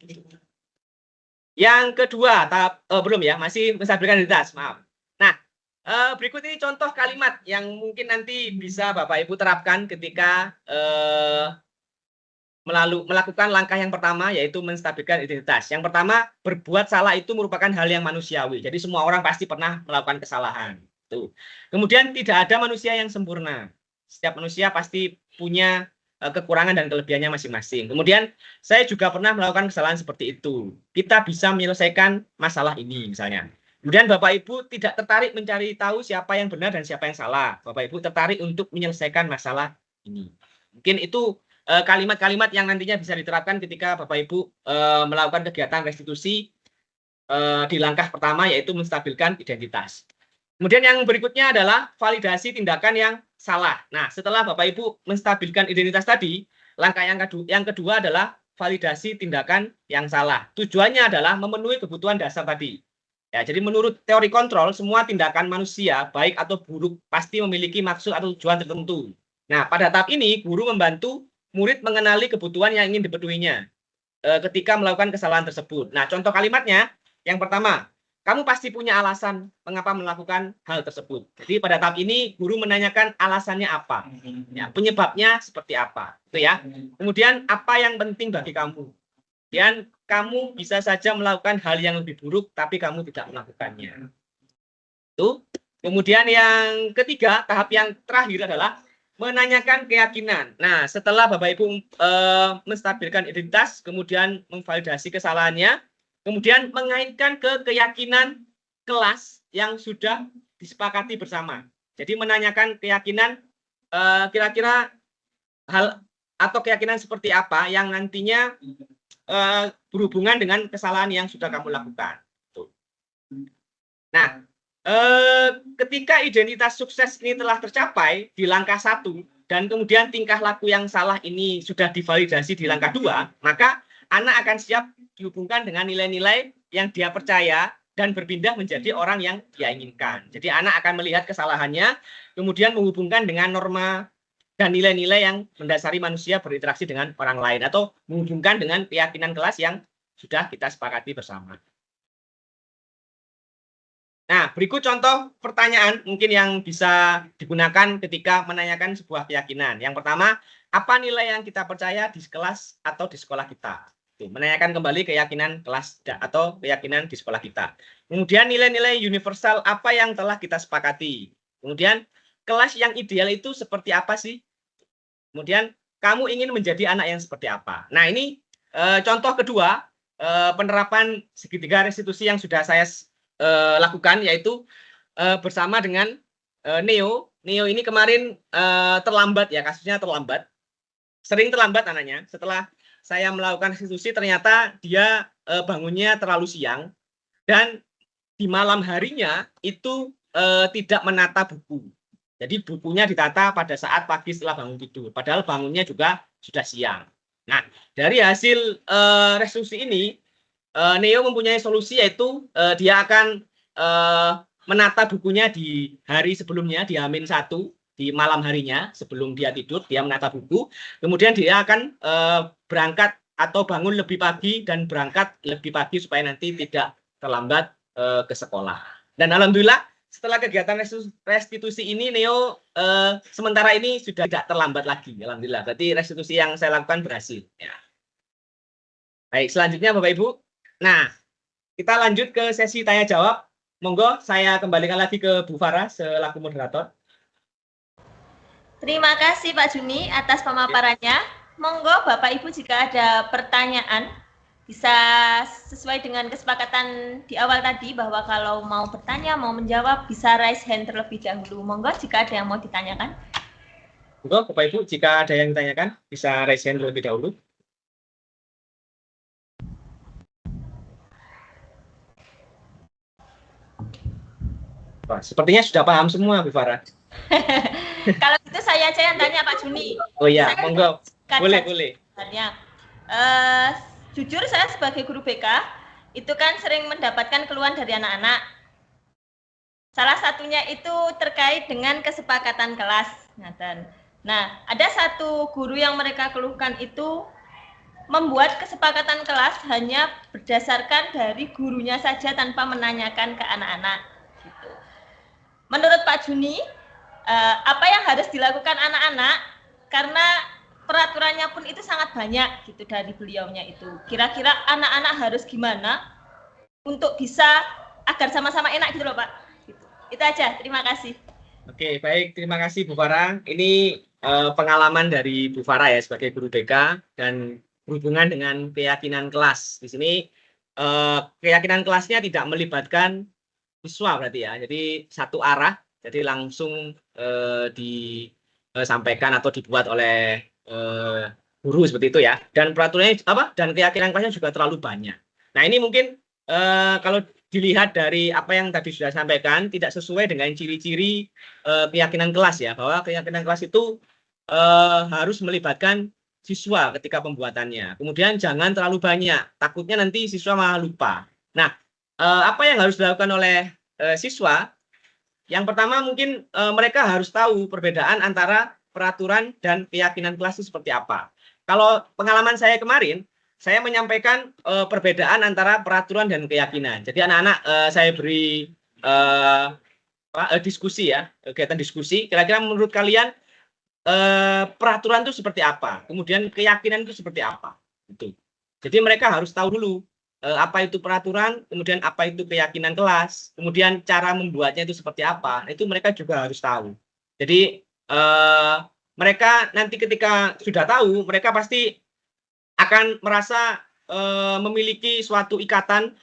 Yang kedua, tahap belum ya, masih menstabilkan identitas, maaf. Nah, Berikut ini contoh kalimat yang mungkin nanti bisa Bapak Ibu terapkan ketika melakukan langkah yang pertama, yaitu menstabilkan identitas. Yang pertama, berbuat salah itu merupakan hal yang manusiawi. Jadi semua orang pasti pernah melakukan kesalahan. Tuh. Kemudian tidak ada manusia yang sempurna. Setiap manusia pasti punya kekurangan dan kelebihannya masing-masing. Kemudian saya juga pernah melakukan kesalahan seperti itu. Kita bisa menyelesaikan masalah ini misalnya. Kemudian Bapak Ibu tidak tertarik mencari tahu siapa yang benar dan siapa yang salah. Bapak Ibu tertarik untuk menyelesaikan masalah ini. Mungkin itu kalimat-kalimat yang nantinya bisa diterapkan ketika Bapak Ibu melakukan kegiatan restitusi di langkah pertama, yaitu menstabilkan identitas. Kemudian yang berikutnya adalah validasi tindakan yang salah. Nah, setelah Bapak Ibu menstabilkan identitas tadi, langkah yang kedua adalah validasi tindakan yang salah. Tujuannya adalah memenuhi kebutuhan dasar tadi. Ya, jadi menurut teori kontrol, semua tindakan manusia, baik atau buruk, pasti memiliki maksud atau tujuan tertentu. Nah, pada tahap ini, guru membantu murid mengenali kebutuhan yang ingin dipenuhinya ketika melakukan kesalahan tersebut. Nah, contoh kalimatnya, yang pertama, kamu pasti punya alasan mengapa melakukan hal tersebut. Jadi pada tahap ini, guru menanyakan alasannya apa, ya, penyebabnya seperti apa, gitu ya. Kemudian apa yang penting bagi kamu. Dan kamu bisa saja melakukan hal yang lebih buruk, tapi kamu tidak melakukannya. Itu. Kemudian yang ketiga, tahap yang terakhir adalah menanyakan keyakinan. Nah, setelah Bapak Ibu menstabilkan identitas, kemudian memvalidasi kesalahannya, kemudian mengaitkan ke keyakinan kelas yang sudah disepakati bersama. Jadi menanyakan keyakinan kira-kira hal atau keyakinan seperti apa yang nantinya berhubungan dengan kesalahan yang sudah kamu lakukan. Nah, ketika identitas sukses ini telah tercapai di langkah 1 dan kemudian tingkah laku yang salah ini sudah divalidasi di langkah 2, maka anak akan siap dihubungkan dengan nilai-nilai yang dia percaya dan berpindah menjadi orang yang dia inginkan. Jadi anak akan melihat kesalahannya, kemudian menghubungkan dengan norma dan nilai-nilai yang mendasari manusia berinteraksi dengan orang lain, atau menghubungkan dengan keyakinan kelas yang sudah kita sepakati bersama. Nah, berikut contoh pertanyaan mungkin yang bisa digunakan ketika menanyakan sebuah keyakinan. Yang pertama, apa nilai yang kita percaya di kelas atau di sekolah kita? Menanyakan kembali keyakinan kelas atau keyakinan di sekolah kita. Kemudian nilai-nilai universal apa yang telah kita sepakati. Kemudian kelas yang ideal itu seperti apa sih? Kemudian kamu ingin menjadi anak yang seperti apa? Nah, ini contoh kedua penerapan segitiga restitusi yang sudah saya lakukan, yaitu bersama dengan Neo. Neo ini kemarin terlambat ya, kasusnya terlambat. Sering terlambat anaknya. Setelah saya melakukan restitusi, ternyata dia bangunnya terlalu siang dan di malam harinya itu tidak menata buku. Jadi bukunya ditata pada saat pagi setelah bangun tidur. Padahal bangunnya juga sudah siang. Nah, dari hasil restitusi ini, Neo mempunyai solusi, yaitu dia akan menata bukunya di hari sebelumnya, di H-1, di malam harinya sebelum dia tidur, dia menata buku. Kemudian dia akan berangkat atau bangun lebih pagi dan berangkat lebih pagi supaya nanti tidak terlambat ke sekolah. Dan alhamdulillah setelah kegiatan restitusi ini, Neo sementara ini sudah tidak terlambat lagi. Alhamdulillah. Berarti restitusi yang saya lakukan berhasil. Ya. Baik, selanjutnya Bapak Ibu. Nah, kita lanjut ke sesi tanya jawab. Monggo saya kembalikan lagi ke Bu Farah selaku moderator. Terima kasih Pak Juni atas pemaparannya. Monggo Bapak Ibu jika ada pertanyaan, bisa sesuai dengan kesepakatan di awal tadi bahwa kalau mau bertanya, mau menjawab, bisa raise hand terlebih dahulu. Monggo jika ada yang mau ditanyakan. Monggo Bapak Ibu jika ada yang ditanyakan, bisa raise hand terlebih dahulu. Wah, sepertinya sudah paham semua Bu Farah. Kalau gitu saya aja yang tanya Pak Juni. Oh iya, monggo. Boleh. Jujur saya sebagai guru BK itu kan sering mendapatkan keluhan dari anak-anak. Salah satunya itu terkait dengan kesepakatan kelas. Nah, ada satu guru yang mereka keluhkan itu membuat kesepakatan kelas hanya berdasarkan dari gurunya saja tanpa menanyakan ke anak-anak. Gitu. menurut Pak Juni, apa yang harus dilakukan anak-anak, karena peraturannya pun itu sangat banyak gitu dari beliaunya itu. Kira-kira anak-anak harus gimana untuk bisa agar sama-sama enak gitu loh Pak. Gitu. Itu aja, terima kasih. Oke, baik, terima kasih Bu Farah. Ini pengalaman dari Bu Farah ya sebagai guru BK dan berhubungan dengan keyakinan kelas. Di sini keyakinan kelasnya tidak melibatkan siswa berarti ya. Jadi satu arah, jadi langsung disampaikan atau dibuat oleh guru seperti itu ya. Dan peraturannya apa? Dan keyakinan kelasnya juga terlalu banyak. Nah, ini mungkin kalau dilihat dari apa yang tadi sudah sampaikan tidak sesuai dengan ciri-ciri keyakinan kelas ya, bahwa keyakinan kelas itu harus melibatkan siswa ketika pembuatannya. Kemudian jangan terlalu banyak, takutnya nanti siswa malah lupa. Nah, apa yang harus dilakukan oleh siswa? Yang pertama mungkin mereka harus tahu perbedaan antara peraturan dan keyakinan kelas itu seperti apa. Kalau pengalaman saya kemarin, saya menyampaikan perbedaan antara peraturan dan keyakinan. Jadi anak-anak saya beri diskusi ya, kegiatan diskusi. Kira-kira menurut kalian peraturan itu seperti apa? Kemudian keyakinan itu seperti apa? Itu. Jadi mereka harus tahu dulu apa itu peraturan, kemudian apa itu keyakinan kelas, kemudian cara membuatnya itu seperti apa. Itu mereka juga harus tahu. Jadi mereka nanti ketika sudah tahu, mereka pasti akan merasa memiliki suatu ikatan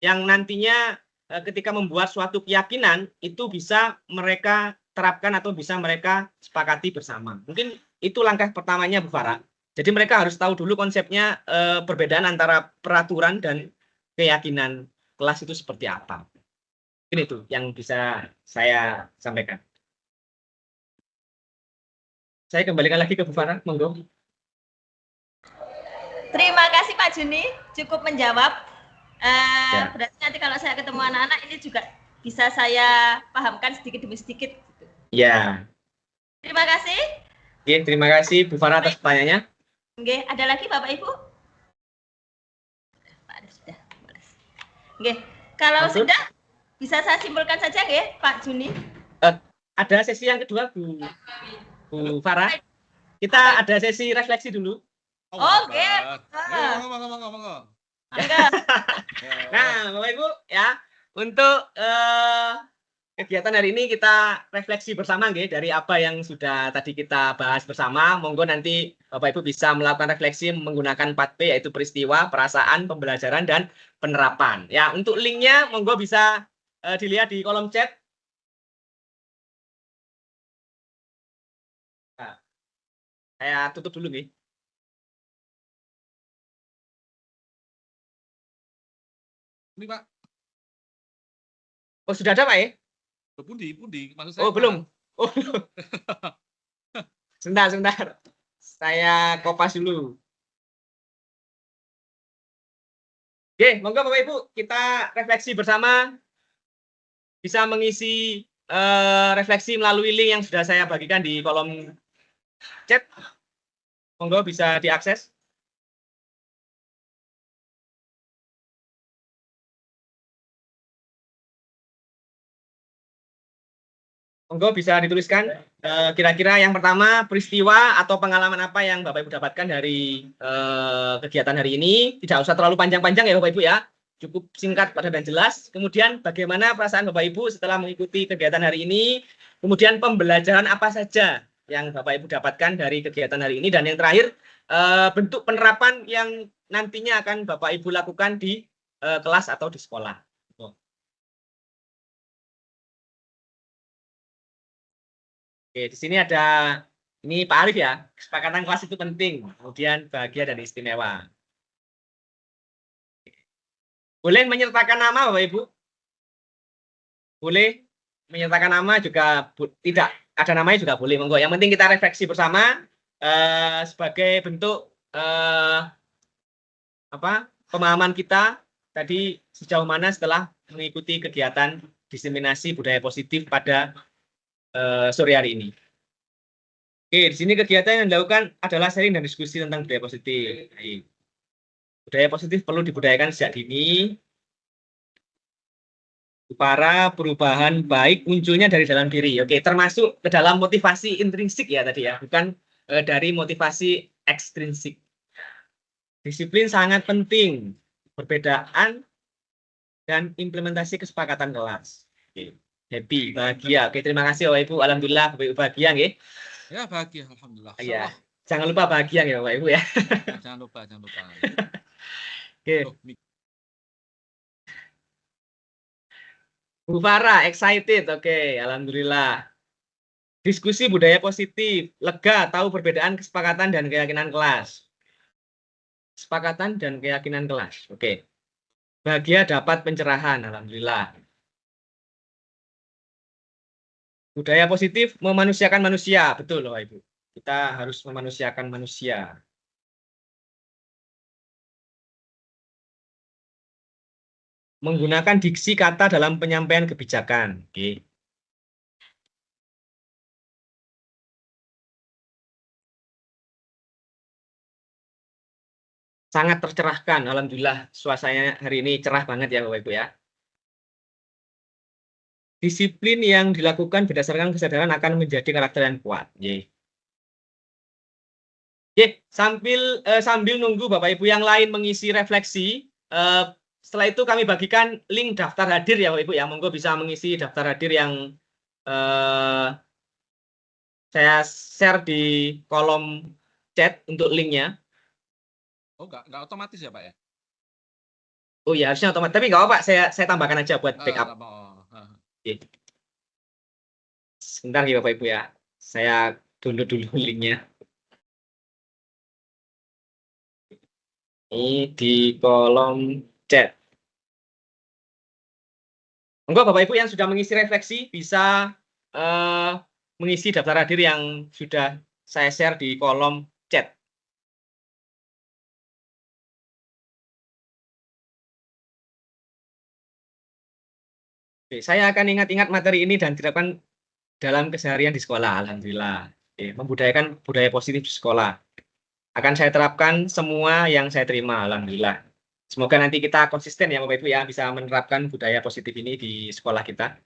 yang nantinya ketika membuat suatu keyakinan itu bisa mereka terapkan atau bisa mereka sepakati bersama. Mungkin itu langkah pertamanya Bu Farah. Jadi mereka harus tahu dulu konsepnya perbedaan antara peraturan dan keyakinan kelas itu seperti apa. Ini tuh yang bisa saya sampaikan. Saya kembalikan lagi ke Bu Farah, monggo. Terima kasih Pak Juni, cukup menjawab. Berarti nanti kalau saya ketemu anak-anak ini juga bisa saya pahamkan sedikit demi sedikit. Ya. Terima kasih. Oke, terima kasih Bu Farah atas pertanyaannya. Oke, ada lagi Bapak Ibu? Sudah. Oke, kalau sudah bisa saya simpulkan saja ya Pak Juni. Ada sesi yang kedua Bu Farah. Kita ada sesi refleksi dulu. Oke. Nah, Bapak Ibu ya, untuk kegiatan hari ini kita refleksi bersama nggih dari apa yang sudah tadi kita bahas bersama. Monggo nanti Bapak Ibu bisa melakukan refleksi menggunakan 4P yaitu peristiwa, perasaan, pembelajaran dan penerapan. Ya, untuk linknya monggo bisa dilihat di kolom chat. Nah, saya tutup dulu nih. Ini Pak. Oh, sudah ada Pak ya? Pundi. Maksud saya. Oh, belum. Oh, belum. Sebentar. Saya kopas dulu. Oke, monggo Bapak Ibu, kita refleksi bersama. Bisa mengisi refleksi melalui link yang sudah saya bagikan di kolom chat. Monggo bisa diakses. Monggo bisa dituliskan kira-kira yang pertama peristiwa atau pengalaman apa yang Bapak Ibu dapatkan dari kegiatan hari ini. Tidak usah terlalu panjang-panjang ya Bapak Ibu ya. Cukup singkat, padat dan jelas. Kemudian bagaimana perasaan Bapak Ibu setelah mengikuti kegiatan hari ini. Kemudian pembelajaran apa saja yang Bapak Ibu dapatkan dari kegiatan hari ini. Dan yang terakhir bentuk penerapan yang nantinya akan Bapak Ibu lakukan di kelas atau di sekolah. Oke, di sini ada ini Pak Arif ya. Kesepakatan kelas itu penting, kemudian bahagia dan istimewa. Boleh menyertakan nama Bapak Ibu? Boleh menyertakan nama juga tidak ada namanya juga boleh, monggo. Yang penting kita refleksi bersama sebagai bentuk pemahaman kita tadi sejauh mana setelah mengikuti kegiatan diseminasi budaya positif pada sore hari ini. Oke, di sini kegiatan yang dilakukan adalah sharing dan diskusi tentang budaya positif. Budaya positif perlu dibudayakan sejak dini. Para perubahan baik munculnya dari dalam diri. Oke, termasuk ke dalam motivasi intrinsik ya tadi ya, bukan dari motivasi ekstrinsik. Disiplin sangat penting. Perbedaan dan implementasi kesepakatan kelas. Oke. Happy, bahagia. Oke, terima kasih Bapak Ibu. Alhamdulillah Bapak Ibu bahagia nggih. Ya bahagia, alhamdulillah. Iya. Insyaallah. Jangan lupa bahagia ya Bapak Ibu ya. Jangan lupa, jangan lupa. Oke. Oh, Bu Farah, excited. Oke, alhamdulillah. Diskusi budaya positif, lega, tahu perbedaan kesepakatan dan keyakinan kelas. Kesepakatan dan keyakinan kelas. Oke. Bahagia dapat pencerahan, alhamdulillah. Budaya positif memanusiakan manusia, betul loh Ibu. Kita harus memanusiakan manusia. Menggunakan diksi kata dalam penyampaian kebijakan. Oke. Sangat tercerahkan, alhamdulillah suasananya hari ini cerah banget ya Bapak Ibu ya. Disiplin yang dilakukan berdasarkan kesadaran akan menjadi karakter yang kuat. Sambil nunggu Bapak Ibu yang lain mengisi refleksi, setelah itu kami bagikan link daftar hadir ya Bapak Ibu ya. Monggo bisa mengisi daftar hadir yang saya share di kolom chat untuk linknya. Oh, nggak otomatis ya Pak ya? Oh iya, harusnya otomatis. Tapi nggak apa-apa, saya tambahkan aja buat backup. Oke. Sebentar ya Bapak Ibu ya. Saya download dulu linknya. Ini di kolom chat. Monggo Bapak Ibu yang sudah mengisi refleksi bisa mengisi daftar hadir yang sudah saya share di kolom chat. Oke, saya akan ingat-ingat materi ini dan diterapkan dalam keseharian di sekolah, alhamdulillah. Oke, membudayakan budaya positif di sekolah. Akan saya terapkan semua yang saya terima, alhamdulillah. Semoga nanti kita konsisten ya Bapak Ibu ya, bisa menerapkan budaya positif ini di sekolah kita.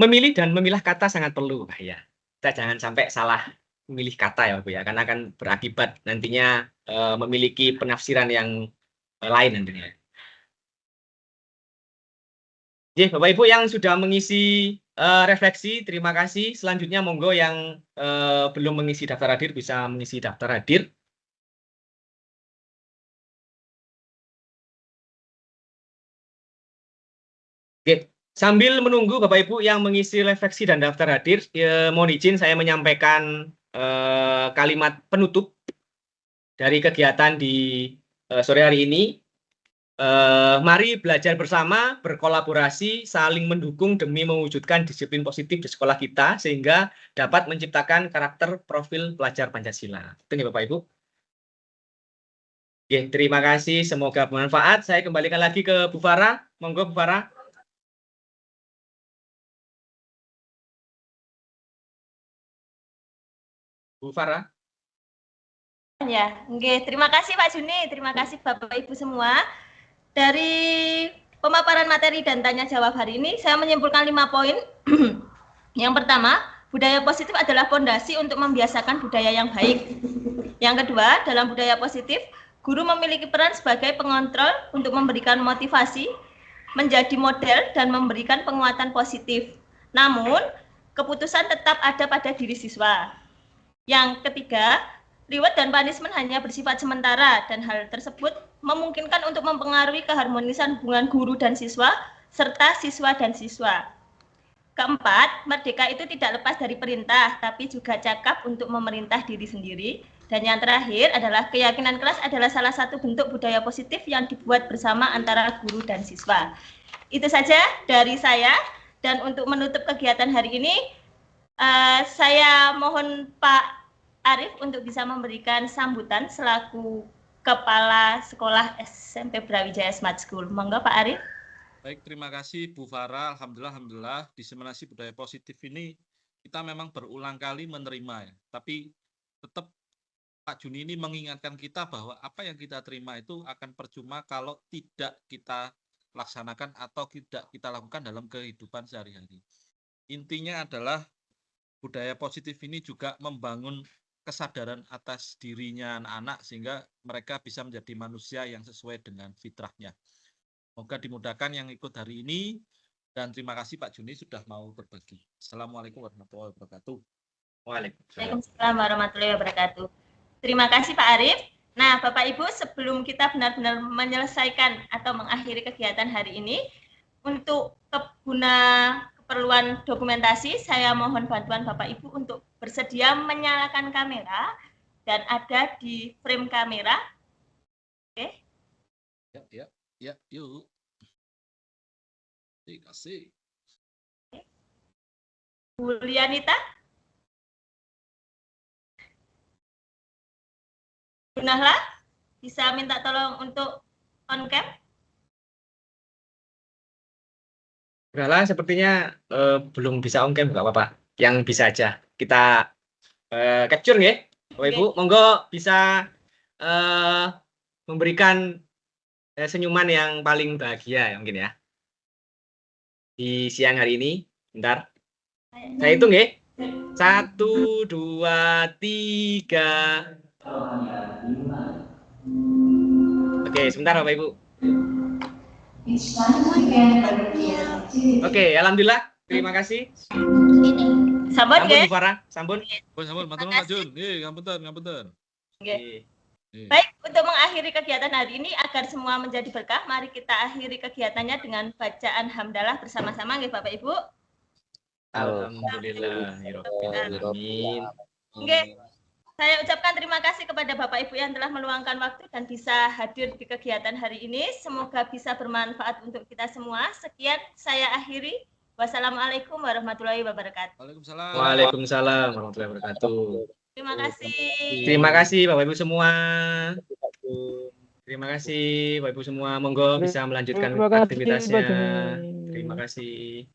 Memilih dan memilah kata sangat perlu, ya. Kita jangan sampai salah memilih kata ya Bapak ya, karena akan berakibat nantinya memiliki penafsiran yang lain nantinya. Oke, Bapak Ibu yang sudah mengisi refleksi, terima kasih. Selanjutnya monggo yang belum mengisi daftar hadir bisa mengisi daftar hadir. Oke, sambil menunggu Bapak Ibu yang mengisi refleksi dan daftar hadir, mohon izin saya menyampaikan kalimat penutup dari kegiatan di sore hari ini. Mari belajar bersama, berkolaborasi, saling mendukung demi mewujudkan disiplin positif di sekolah kita sehingga dapat menciptakan karakter profil pelajar Pancasila. Itu ya Bapak Ibu. Oke, terima kasih. Semoga bermanfaat. Saya kembalikan lagi ke Bu Farah. Monggo Bu Farah. Bu Farah. Ya, oke. Terima kasih Pak Juni. Terima kasih Bapak Ibu semua. Dari pemaparan materi dan tanya jawab hari ini, saya menyimpulkan 5 poin. Yang pertama, budaya positif adalah fondasi untuk membiasakan budaya yang baik. Yang kedua, dalam budaya positif, guru memiliki peran sebagai pengontrol untuk memberikan motivasi, menjadi model, dan memberikan penguatan positif. Namun, keputusan tetap ada pada diri siswa. Yang ketiga, reward dan punishment hanya bersifat sementara dan hal tersebut memungkinkan untuk mempengaruhi keharmonisan hubungan guru dan siswa serta siswa dan siswa. Keempat, merdeka itu tidak lepas dari perintah tapi juga cakap untuk memerintah diri sendiri. Dan yang terakhir adalah keyakinan kelas adalah salah satu bentuk budaya positif yang dibuat bersama antara guru dan siswa. Itu saja dari saya, dan untuk menutup kegiatan hari ini saya mohon Pak Arif untuk bisa memberikan sambutan selaku Kepala Sekolah SMP Brawijaya Smart School. Monggo Pak Arif. Baik, terima kasih Bu Farah. Alhamdulillah, diseminasi budaya positif ini kita memang berulang kali menerima ya. Tapi tetap Pak Juni ini mengingatkan kita bahwa apa yang kita terima itu akan percuma kalau tidak kita laksanakan atau tidak kita lakukan dalam kehidupan sehari-hari. Intinya adalah budaya positif ini juga membangun kesadaran atas dirinya anak-anak sehingga mereka bisa menjadi manusia yang sesuai dengan fitrahnya. Semoga dimudahkan yang ikut hari ini dan terima kasih Pak Juni sudah mau berbagi. Assalamualaikum warahmatullahi wabarakatuh. Waalaikumsalam warahmatullahi wabarakatuh. Terima kasih Pak Arif. Nah, Bapak Ibu, sebelum kita benar-benar menyelesaikan atau mengakhiri kegiatan hari ini, untuk keperluan dokumentasi, saya mohon bantuan Bapak Ibu untuk bersedia menyalakan kamera dan ada di frame kamera. Oke. Ya, yuk. Terima kasih. Bu Lianita. Gunahlah, bisa minta tolong untuk on cam? Gunahlah sepertinya belum bisa on cam, nggak apa-apa. Yang bisa aja kita capture ya, Bapak Ibu. Monggo bisa memberikan senyuman yang paling bahagia ya, mungkin ya di siang hari ini. Bentar, saya hitung ya. 1, 2, 3. Oke, sebentar Bapak Ibu. Oke, alhamdulillah. Terima kasih. Sampun Bu Farah, sampun. Sampun, matur nuwun Pak Jun. Ngapunten. Oke. Baik, untuk mengakhiri kegiatan hari ini agar semua menjadi berkah, mari kita akhiri kegiatannya dengan bacaan hamdalah bersama-sama nggih Bapak Ibu. Alhamdulillahirabbil alamin. Oke. Saya ucapkan terima kasih kepada Bapak Ibu yang telah meluangkan waktu dan bisa hadir di kegiatan hari ini. Semoga bisa bermanfaat untuk kita semua. Sekian saya akhiri. Wassalamualaikum warahmatullahi wabarakatuh. Waalaikumsalam warahmatullahi wabarakatuh. Terima kasih. Terima kasih Bapak Ibu semua. Terima kasih Bapak Ibu semua. Monggo bisa melanjutkan aktivitasnya. Terima kasih.